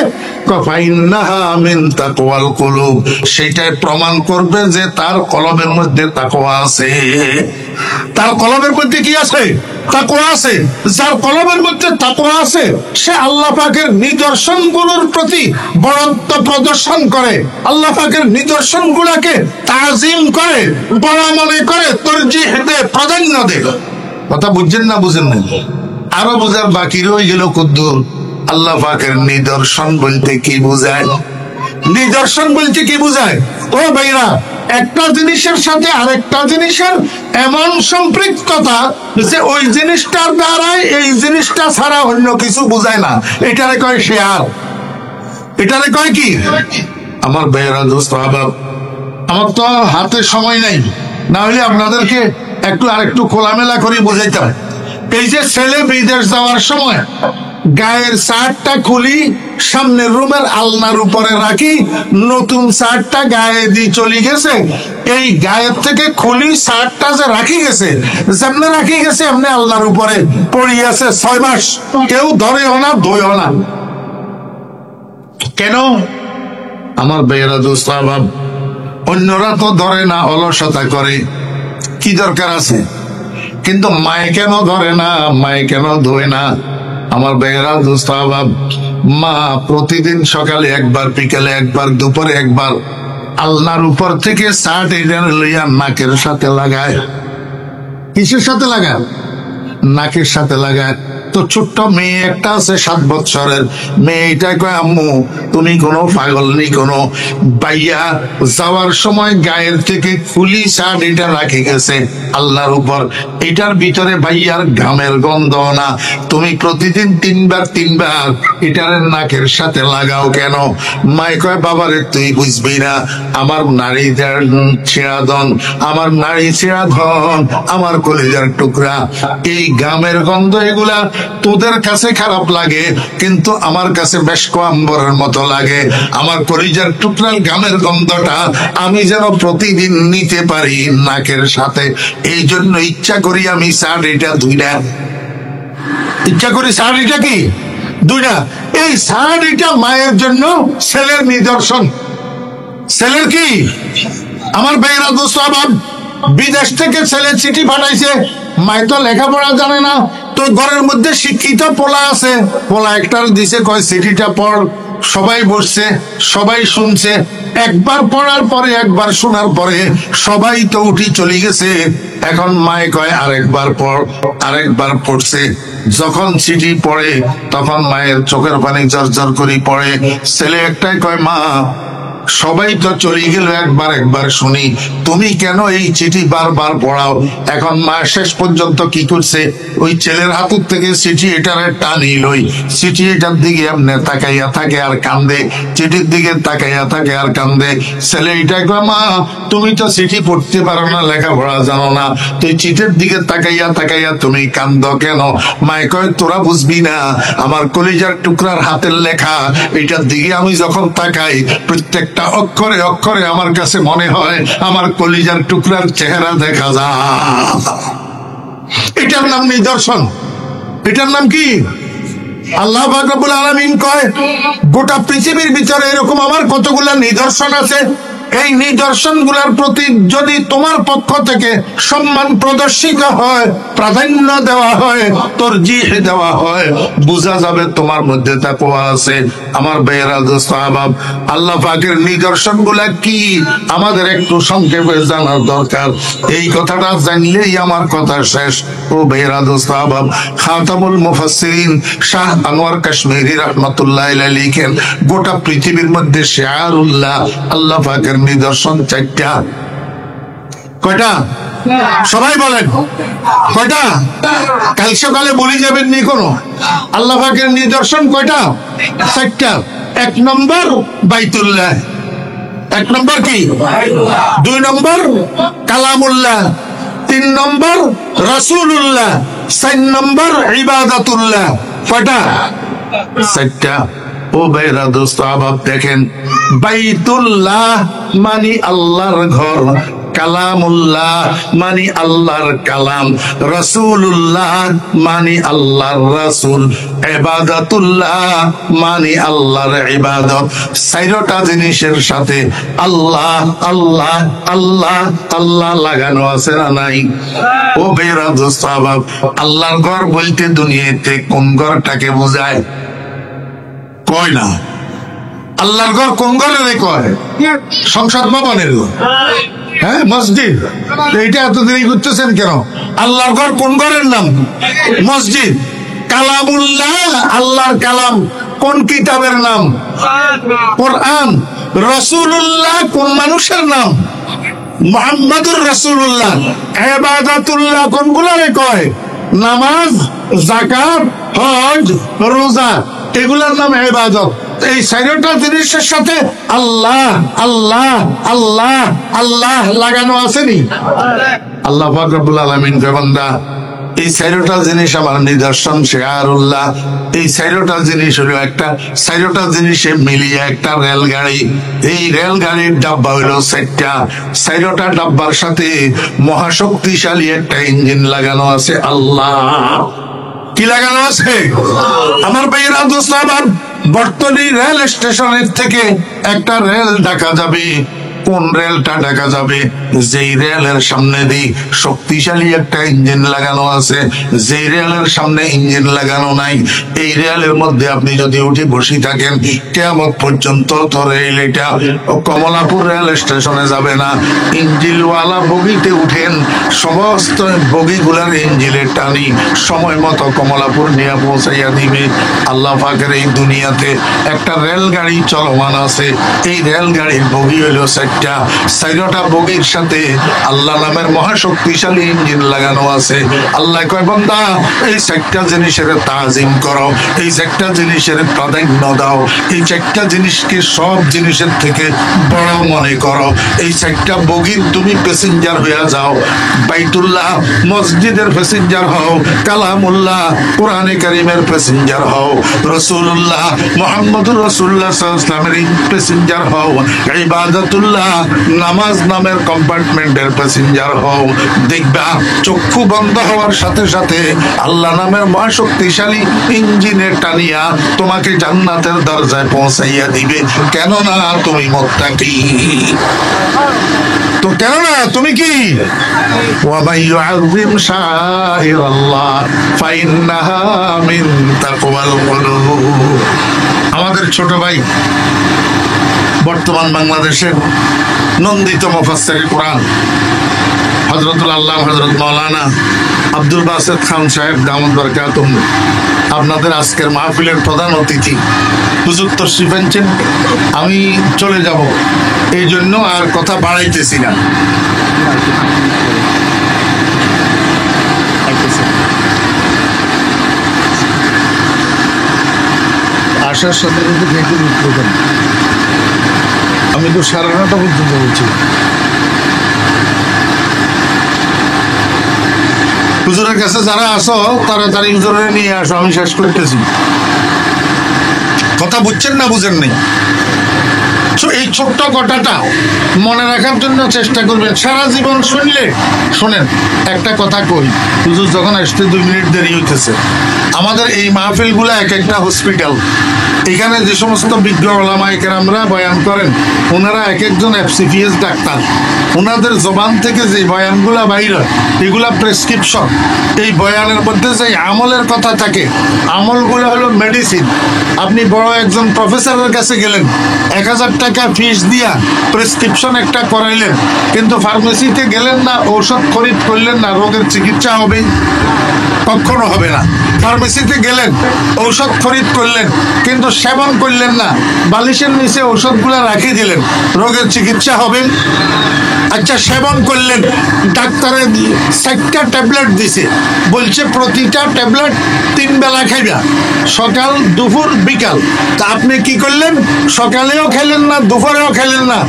ফাইন্নাহা মিন তাকওয়াল কুলুব, সেটাই প্রমাণ করবে যে তার কলবের মধ্যে তাকওয়া আছে। তার কলবের মধ্যে কি আছে? তাকওয়া আছে। যার কলবের মধ্যে তাকওয়া আছে, সে আল্লাহ পাকের নিদর্শন গুলোর প্রতি বড়ত্ব প্রদর্শন করে, আল্লাহ পাকের নিদর্শন গুলাকে তাজিম করে, বড় মনে করে, তরজিহ দেয়, প্রাধান্য দেয়। কথা বুঝছেন না বুঝেন না? আরো বোঝার বাকি রয়ে গেল কুদ্দুর। আল্লাহ পাকের নিদর্শন বলতে কি বোঝায়? নিদর্শন বলতে কি বোঝায়? ও ভাইরা, একটা জিনিসের সাথে আরেকটা জিনিসের এমন সম্পৃক্ততা যে ওই জিনিসটার দ্বারাই এই জিনিসটা ছাড়া অন্য কিছু বোঝায় না, এটারে কয় শেয়ার। এটারে কয় কি? আমার ভাইরা, দোস্ত আহবাব, আমার তো হাতে সময় নাই, না হলে আপনাদেরকে আরেকটু খোলামেলা করে বোঝাইতাম। এই যে ছেলে বিদেশ যাওয়ার সময় গায়ের শার্টটা খুলি, সামনের রুমের আলনার উপরে রাখি, নতুন শার্টটা গায়ে দিয়ে চলে গেছে, এই গায়ের থেকে খুলি শার্টটা যে রাখি গেছে, যেমনে রাখি গেছে এমনি আলনার উপরে পড়ে আছে 6 মাস, কেউ ধরেও না, ধোয়ও না। কেন? আমার ভাইয়েরা, দোস্ত আহবাব, অন্যরা তো ধরে না, অলসতা করে, কি দরকার আছে? কিন্তু মায়ে কেন ধরে না, মায়ে কেন ধোয় না? আমার বেহরা দোস্ত আবাব, মা প্রতিদিন সকালে একবার, বিকালে একবার, দুপুরে একবার আল্লাহর উপর থেকে শার্ট এটা লইয়া নাকের সাথে লাগায়। কিসের সাথে লাগায়? নাকের সাথে লাগায়। তো ছোট্ট মেয়ে একটা আছে 7 বছরের মেয়েটা কয়, আম্মু তুমি কোনো পাগল নেই, কোনো বাইয়া যাওয়ার সময় গায়ের থেকে খুলি শার্ট এটা রাখে গেছে আল্লাহর উপর, এটার ভিতরে ভাইয়ার ঘামের গন্ধ না, তুমি প্রতিদিন 3 বার এটার নাকের সাথে লাগাও কেন? মাই কয়, বাবারে তুই বুঝবি না, আমার নারী ছেঁড়াধন, আমার নারী ছেঁড়াধন, আমার কলিজার টুকরা, এই ঘামের গন্ধ এগুলা তোদের কাছে খারাপ লাগে, কিন্তু আমার কাছে মেশকো আম্বরের মতো লাগে। আমার কলিজার টুকরার ঘামের গন্ধটা আমি যেন প্রতিদিন নিতে পারি নাকের সাথে, এই জন্য ইচ্ছা করি আমি শাড়িটা ধুই না, ইচ্ছা করি শাড়িটা কি ধুই না। এই শাড়িটা মায়ের জন্য ছেলের নিদর্শন। ছেলের কি? আমার ভাইয়েরা দোস্ত আবাব, বিদেশ থেকে ছেলে চিঠি পাঠাইছে, মায় তো লেখাপড়া জানে না, তো ঘরের মধ্যে শিক্ষিত পোলা আছে, পোলা একটার দিছে, কয় চিঠিটা পড়। সবাই বসছে, সবাই শুনছে, একবার পড়ার পরে, একবার শোনার পরে সবাই তো উঠি চলে গেছে। এখন মায় কয় আরেকবার পড়, আরেকবার পড়ছে। যখন চিঠি পড়ে তখন মায়ের চোখের পানি ঝরঝর করে পড়ে। ছেলে একটাই কয়, মা সবাই তো চলে গেল, একবার একবার শুনি, তুমি কেন এই চিঠি বারবার পড়াও? এখন মা শেষ পর্যন্ত কি করছে, ওই ছেলের হাতের থেকে চিঠি এটার টানি লই, চিঠি এটার দিকে এমনি তাকাইয়া থাকে আর কান্দে, চিঠির দিকে তাকাইয়া থাকে আর কান্দে। ছেলে এটা কয়, মা তুমি তো চিঠি পড়তে পারো না, লেখাপড়া জানো না, তুই চিঠির দিকে তাকাইয়া তাকাইয়া তুমি কান্দ কেন? মায় কয়, তোরা বুঝবি না, আমার কলিজার টুকরার হাতের লেখা, এটার দিকে আমি যখন তাকাই প্রত্যেকটা অক্ষরে অক্ষরে আমার কাছে মনে হয় আমার কলিজার টুকরার চেহারা দেখা যায়। এটার নাম নিদর্শন। এটার নাম কি? আল্লাহ পাক রব্বুল আলামিন কয়, গোটা পৃথিবীর ভিতরে এরকম আমার কতগুলা নিদর্শন আছে, এই নিদর্শন গুলার প্রতি যদি তোমার পক্ষ থেকে সম্মান প্রদর্শিত হয়, প্রাধান্য দেওয়া হয়, তরজিহ দেওয়া হয়, বোঝা যাবে তোমার মধ্যে তাকওয়া আছে। আমার ভাইয়েরা দোস্ত আহবাব, আল্লাহ পাকের নিদর্শন গুলা কি আমাদের একটু সংক্ষেপে জানার দরকার। এই কথাটা জানলেই আমার কথা শেষ। ও ভাইয়েরা দোস্ত আহবাব, খাতামুল মুফাসসিরিন শাহ আনোয়ার কাশ্মীরি রাহমাতুল্লাহ আলাইহি লিখেন, গোটা পৃথিবীর মধ্যে শিআরুল্লাহ আল্লাহ পাকের নিদর্শন 4টা। কয়টা? সবাই বলেন কয়টা? কাল সকালে বলে যাবেন নি কোনো। আল্লাহ পাকের নিদর্শন কয়টা? 4টা। 1 নম্বর বাইতুল্লাহ, 1 নম্বর কি? 2 নম্বর কালামুল্লাহ, 3 নম্বর রাসূলুল্লাহ, 4 নম্বর ইবাদাতুল্লাহ। কয়টা? 4টা। ও ভাইরা দোস্ত আহবাব, দেখেন, বাইতুল্লাহ মানে আল্লাহর ঘর, কালামুল্লাহ মানে আল্লাহর কালাম, রাসূলুল্লাহ মানে আল্লাহর রাসূল, ইবাদাতুল্লাহ মানে আল্লাহর ইবাদত। 4টা জিনিসের সাথে আল্লাহ আল্লাহ আল্লাহ আল্লাহ লাগানো আছে না নাই? ও ভাইরা দোস্ত আহবাব, আল্লাহর ঘর বলতে দুনিয়াতে কোন ঘরটাকে বোঝায়? কয় না। আল্লাহর ঘর কোন ঘরে কয়? সংসদ ভবনের ঘর, হ্যাঁ, মসজিদ। এইটা এত দেরি করতেছেন কেন? আল্লাহর ঘর কোন ঘরের নাম? মসজিদ। কালামুল্লাহ আল্লাহর কালাম কোন কিতাবের নাম? কোরআন। রাসূলুল্লাহ কোন মানুষের নাম? মুহাম্মাদুর রাসূলুল্লাহ। ইবাদাতুল্লাহ কোনগুলারে কয়? নামাজ, যাকাত, হজ, রোজা, এগুলার নাম ইবাদত। এই 4টা জিনিসের সাথে আল্লাহ আল্লাহ আল্লাহ আল্লাহ লাগানো আসেনি? আল্লাহ পাক রব্বুল আলামিন কয়, বান্দা এই 4টা জিনিস আমার নিদর্শন, শিআরুল্লাহ। এই 4টা জিনিস হলো একটা, 4টা জিনিসে মিলিয়ে একটা রেলগাড়ি। এই রেলগাড়ির ডাব্বা হলো 4টা। 4টা ডাব্বার সাথে মহাশক্তিশালী একটা ইঞ্জিন লাগানো আছে। আল্লাহ কি লাগানো আছে? আমার ভাইয়েরা দোস্ত আবার, বর্তনী রেল স্টেশনের থেকে একটা রেল দেখা যাবে, কোন রেলটা ঢাকা যাবে? যেই রেলের সামনে দিয়ে শক্তিশালী একটা ইঞ্জিন লাগানো আছে, যেই রেলের সামনে ইঞ্জিন লাগানো নাই, এই রেলের মধ্যে আপনি যদি উঠে বসে থাকেন, কিয়ামত পর্যন্ত তো রেল এটা কমলাপুর রেল স্টেশনে যাবে না। ইঞ্জিনওয়ালা বগিতে উঠেন, সমস্ত বগিগুলার ইঞ্জিনের টানি সময় মতো কমলাপুর নিয়ে পৌঁছাইয়া দিবে। আল্লাহ পাকের এই দুনিয়াতে একটা রেলগাড়ি চলমান আছে, এই রেলগাড়ির বগি হইল 4টা। 4টা বগির সাথে আল্লাহ নামের মহাশক্তিশালী ইঞ্জিন লাগানো আছে। আল্লাহ কয়, বান্দা এই 4টা জিনিসের তাজিম করো, এই 4টা জিনিসের প্রাধান্য দাও, এই 4টা জিনিসকে সব জিনিসের থেকে বড় মনে করো। এই 4টা বগির তুমি প্যাসেঞ্জার হয়ে যাও। বাইতুল্লাহ মসজিদের প্যাসেঞ্জার হও, কালামুল্লাহ কোরআনে কারিমের প্যাসেঞ্জার হও, রাসূলুল্লাহ মুহাম্মদুর রাসূলুল্লাহ সাল্লাল্লাহু আলাইহি ওয়াসাল্লামের প্যাসেঞ্জার হও, ইবাদাতুল্লাহ নামাজ নামের কম্পার্টমেন্টের প্যাসেঞ্জার হও। দেখবা চক্ষু বন্ধ হওয়ার সাথে সাথে আল্লাহ নামের মহাশক্তিশালী ইঞ্জিনের টানিয়া তোমাকে জান্নাতের দরজায় পৌঁছাইয়া দিবে। কেননা তুমি মুত্তাকি। তো কেননা তুমি কি? ওয়া মান ইউআযিম শাআইরাল্লাহ ফাইন্নাহা মিন তাকওয়াল কুলুব। আমাদের ছোট ভাই বর্তমান বাংলাদেশের নন্দিত মুফাসসির কোরআন হযরতুল আল্লাহ হযরত মাওলানা আব্দুল বাসেত খান সাহেব দামাত বরকাতুহু আপনাদের আজকের মাহফিলের প্রধান অতিথি। হুজুর তশরিফ আনছেন, আমি চলে যাব, এই জন্য আর কথা বাড়াইতেছি না। আসার সাথে সাথে দেখে উঠতে পারি, আমি তো 9:30 পর্যন্ত বলছি। হুজুরের কাছে যারা আসো তাড়াতাড়ি হুজুরে নিয়ে আসো, আমি শেষ করতেছি। কথা বুঝছেন না বুঝেন নাই? এই ছোট্ট কথাটা মনে রাখার জন্য চেষ্টা করবেন। সারা জীবন শুনলে শোনেন, একটা কথা কই, হুজুর যখন আসতে 2 মিনিট দেরি হইতেছে। আমাদের এই মাহফিলগুলো এক একটা হসপিটাল। এখানে যে সমস্ত বিজ্ঞ ওলামায়ে কেরামরা বয়ান করেন, ওনারা এক একজন FCPS ডাক্তার। ওনাদের জবান থেকে যে বয়ানগুলা বাইর হয়, এগুলা প্রেসক্রিপশন। এই বয়ানের মধ্যে যে আমলের কথা থাকে, আমলগুলো হলো মেডিসিন। আপনি বড় একজন প্রফেসরের কাছে গেলেন, 1000 টাকা ফিস দিয়া প্রেসক্রিপশন একটা করাইলেন, কিন্তু ফার্মেসিতে গেলেন না, ঔষধ খরিদ করলেন না, রোগের চিকিৎসা হবে? কখনো হবে না। ফার্মেসিতে গেলেন, ঔষধ খরিদ করলেন, কিন্তু সেবন করলেন না, বালিশের নিচে ঔষধগুলা রাখে দিলেন, রোগের চিকিৎসা হবে? আচ্ছা, সেবন করলেন, ডাক্তারে 4টা ট্যাবলেট দিছে, বলছে প্রতিটা ট্যাবলেট 3 বেলা খাইবা, সকাল দুপুর বিকাল। তা আপনি কি করলেন? সকালেও খেলেন না, দুপুরেও খেলেন না,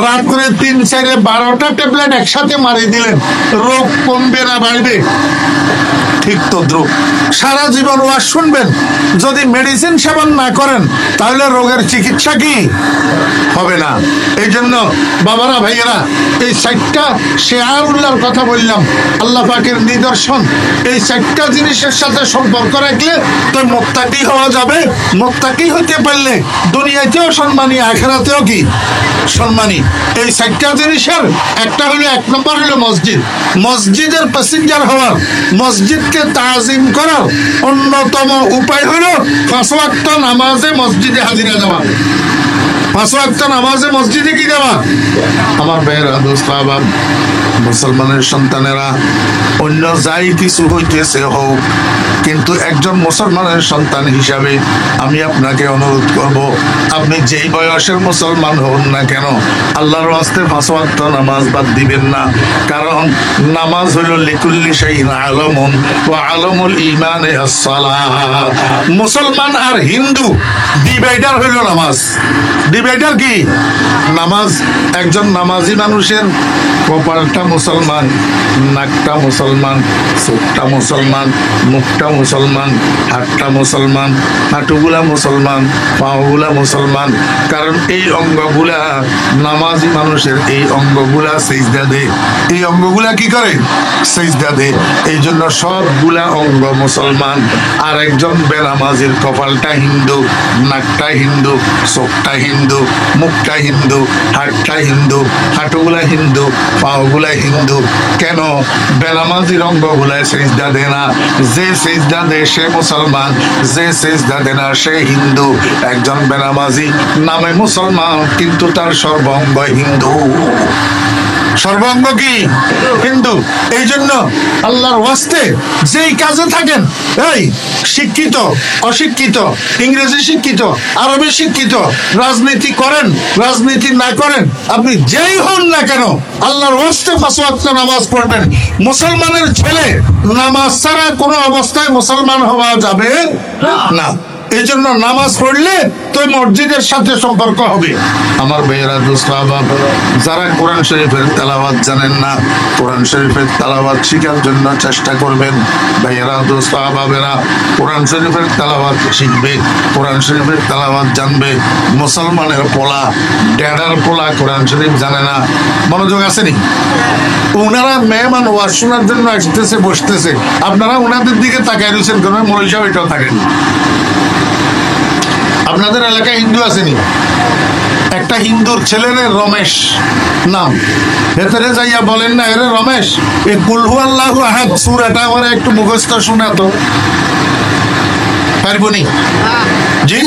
রাত্রে 3, 4, 12টা ট্যাবলেট একসাথে মারি দিলেন। রোগ কমবে না বাড়বে? ঠিক তো দ্রুপ। সারা জীবন ওয়াজ শুনবেন, যদি মেডিসিন সেবন না করেন তাহলে রোগের চিকিৎসা কি হবে না? এই জন্য বাবারা ভাইয়েরা, এই 4টা শেয়ারুল্লাহর কথা বললাম, আল্লাহ পাকের নিদর্শন। এই 4টা জিনিসের সাথে সম্পর্ক রাখলে তো মুত্তাকি হওয়া যাবে। মুত্তাকি হতে পারলে দুনিয়াতেও সম্মানী, আখিরাতেও কি সম্মানী। এই 4টা জিনিসের একটা হলো, 1 নম্বর হলো মসজিদ। মসজিদের প্যাসেঞ্জার হওয়ার, মসজিদকে তাজিম করার অন্যতম উপায় হলো 5 ওয়াক্ত নামাজে মসজিদে হাজিরা দেওয়া। 5 ওয়াক্ত নামাজে মসজিদে কি দেওয়া? আমার ভাইয়েরা, দোস্ত আহবাব, মুসলমানের সন্তানেরা, অন্য যাই কিছু হইতেছে হোক, কিন্তু একজন মুসলমানের সন্তান হিসাবে আমি আপনাকে অনুরোধ করব, আপনি যেই বয়সের মুসলমান হন না কেন, আল্লাহর ওয়াস্তে 5 ওয়াক্ত নামাজ বাদ দিবেন না। কারণ নামাজ হলো লিকুল্লি শাইইন আলামুন ওয়া আলামুল ঈমানে আস-সালাত। মুসলমান আর হিন্দু ডিভাইডার হইল নামাজ। ডিভাইডার কি? নামাজ। একজন নামাজি মানুষের কপালটা মুসলমান, নাকটা মুসলমান, চোখটা মুসলমান, মুখটা মুসলমান, হাতটা মুসলমান, হাঁটুগুলা মুসলমান, পাগুলা মুসলমান। কারণ এই অঙ্গগুলা নামাজি মানুষের এই অঙ্গগুলা সিজদা দেয়। এই অঙ্গগুলা কি করে? সিজদা দেয়। এই জন্য সবগুলা অঙ্গ মুসলমান। আর একজন বেনামাজির কপালটা হিন্দু, নাকটা হিন্দু, চোখটা হিন্দু, মুখটা হিন্দু, হাতটা হিন্দু, হাঁটুগুলা হিন্দু, পাগুলা হিন্দু। কেন? বেনামাজির অঙ্গগুলায় সিজদা দেয় না। যে সিজদা দেয় সে মুসলমান, যে সিজদা দেয় না সে হিন্দু। একজন বেনামাজি নামে মুসলমান কিন্তু তার সর্বাঙ্গ হিন্দু। সর্বাঙ্গ কি? হিন্দু। এই জন্য আল্লাহর ওয়াস্তে যেই কাজে থাকেন, এই শিক্ষিত, অশিক্ষিত, ইংরেজি শিক্ষিত, আরবি শিক্ষিত, রাজনীতি করেন, রাজনীতি না করেন, আপনি যেই হন না কেন, আল্লাহর ওয়াস্তে 5 ওয়াক্ত নামাজ পড়বেন। মুসলমানের ছেলে নামাজ ছাড়া কোনো অবস্থায় মুসলমান হওয়া যাবে না। এই জন্য নামাজ পড়লে তো মসজিদের সাথে সম্পর্ক হবে। আমার ভাইয়েরা, দোস্ত আহবাব, যারা কোরআন শরীফের তেলাওয়াত জানেন না, কোরআন শরীফের তেলাওয়াত শিখার জন্য চেষ্টা করবেন। ভাইয়েরা, দোস্ত আহবাবেরা, কোরআন শরীফের তেলাওয়াত শিখবে, কোরআন শরীফের তেলাওয়াত জানবে। মুসলমানের পোলা, ড্যাডার পোলা কোরআন শরীফ জানে না। মনোযোগ আসেনি? ওনারা মেহমান ওয়াজ শোনার জন্য আসতেছে, বসতেছে, আপনারা ওনাদের দিকে তাকায় রয়েছেন, কোনো মৌলভী সাহেব এটাও থাকেন। আপনাদের এলাকায় হিন্দু আসেনি? একটা হিন্দুর ছেলের রমেশ নাম, ভেতরে যাইয়া বলেন না, এরে রমেশ, এই কুল হু আল্লাহু আহাদ সূরাটা আমার একটু মুখস্থ শোনাতো। পারবনি? জি।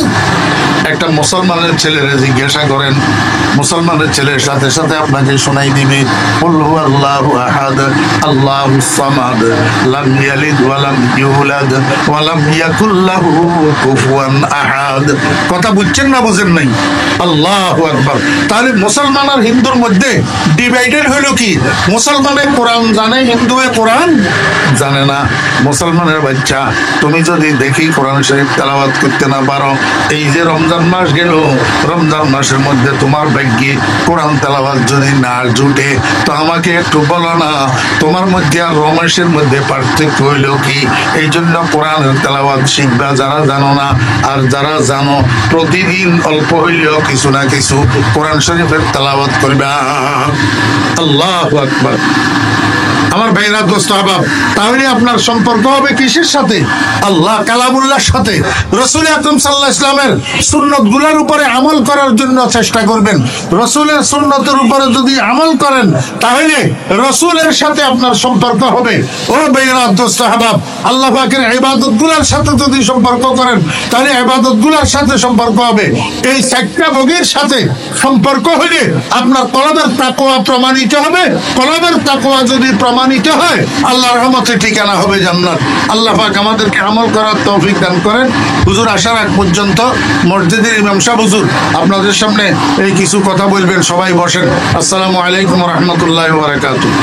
একটা মুসলমানের ছেলেরে জিজ্ঞাসা করেন, মুসলমানের ছেলের সাথে সাথে আপনাকে শোনাই দিবে কুল হু আল্লাহু আহাদ আল্লাহুস সামাদ লাম ইয়ালিদ ওয়া লাম ইউলাদ ওয়া লাম ইয়াকুল লাহু কুফুয়ান আহাদ। কথা বুঝছেন না বুঝেন নাই? আল্লাহু আকবার। তাহলে মুসলমান আর হিন্দুর মধ্যে ডিভাইডেড হইল কি? মুসলমানে কোরআন জানে, হিন্দুয়ে কোরআন জানে না। মুসলমানের বাচ্চা, তুমি যদি দেখি কোরআন শরীফ তেলাওয়াত করতে না পারো, এই যে রমজান মাস গেল, রমজান মাসের মধ্যে তোমার ভাগ্যে কোরআন তেলাওয়াত যদি না জুটে, তো আমাকে একটু বলো না, তোমার মধ্যে আর রমেশের মধ্যে পার্থক্য হইল কি? এই জন্য কোরআনের তেলাওয়াত শিখবা যারা জানো না। আর যারা জানো, প্রতিদিন অল্প হইলেও কিছু না কিছু কোরআন শরীফের তেলাওয়াত করবা। আল্লাহু আকবার। আমার ভাইরা, দোস্ত আহবাব, তাহলে আপনার সম্পর্ক হবে কিসের সাথে? আল্লাহ কালামুল্লাহর সাথে। রাসূল আকরাম সাল্লাল্লাহু আলাইহি ওয়াসাল্লামের সুন্নতগুলোর উপরে আমল করার জন্য চেষ্টা করবেন। রাসূলের সুন্নতের উপরে যদি আমল করেন, তাহলে রাসূলের সাথে আপনার সম্পর্ক হবে। ও ভাইরা, দোস্ত আহবাব, আল্লাহ পাকের ইবাদতগুলোর সাথে যদি সম্পর্ক করেন, তাহলে ইবাদতগুলোর সাথে সম্পর্ক হবে। এই 4টা ভোগের সাথে সম্পর্ক হলে আপনার কলবের তাকওয়া প্রমাণিত হবে। কলবের তাকওয়া যদি প্রমাণিত হয়, আল্লাহর রহমতে ঠিকানা হবে জান্নাত। আল্লাহ পাক আমাদেরকে আমল করার তৌফিক দান করেন। হুজুর আসার আগ পর্যন্ত মসজিদের ইমাম সাহেব হুজুর আপনাদের সামনে এই কিছু কথা বলবেন। সবাই বসেন। আসসালামু আলাইকুম ওয়া রাহমাতুল্লাহি ওয়া বারাকাতুহু।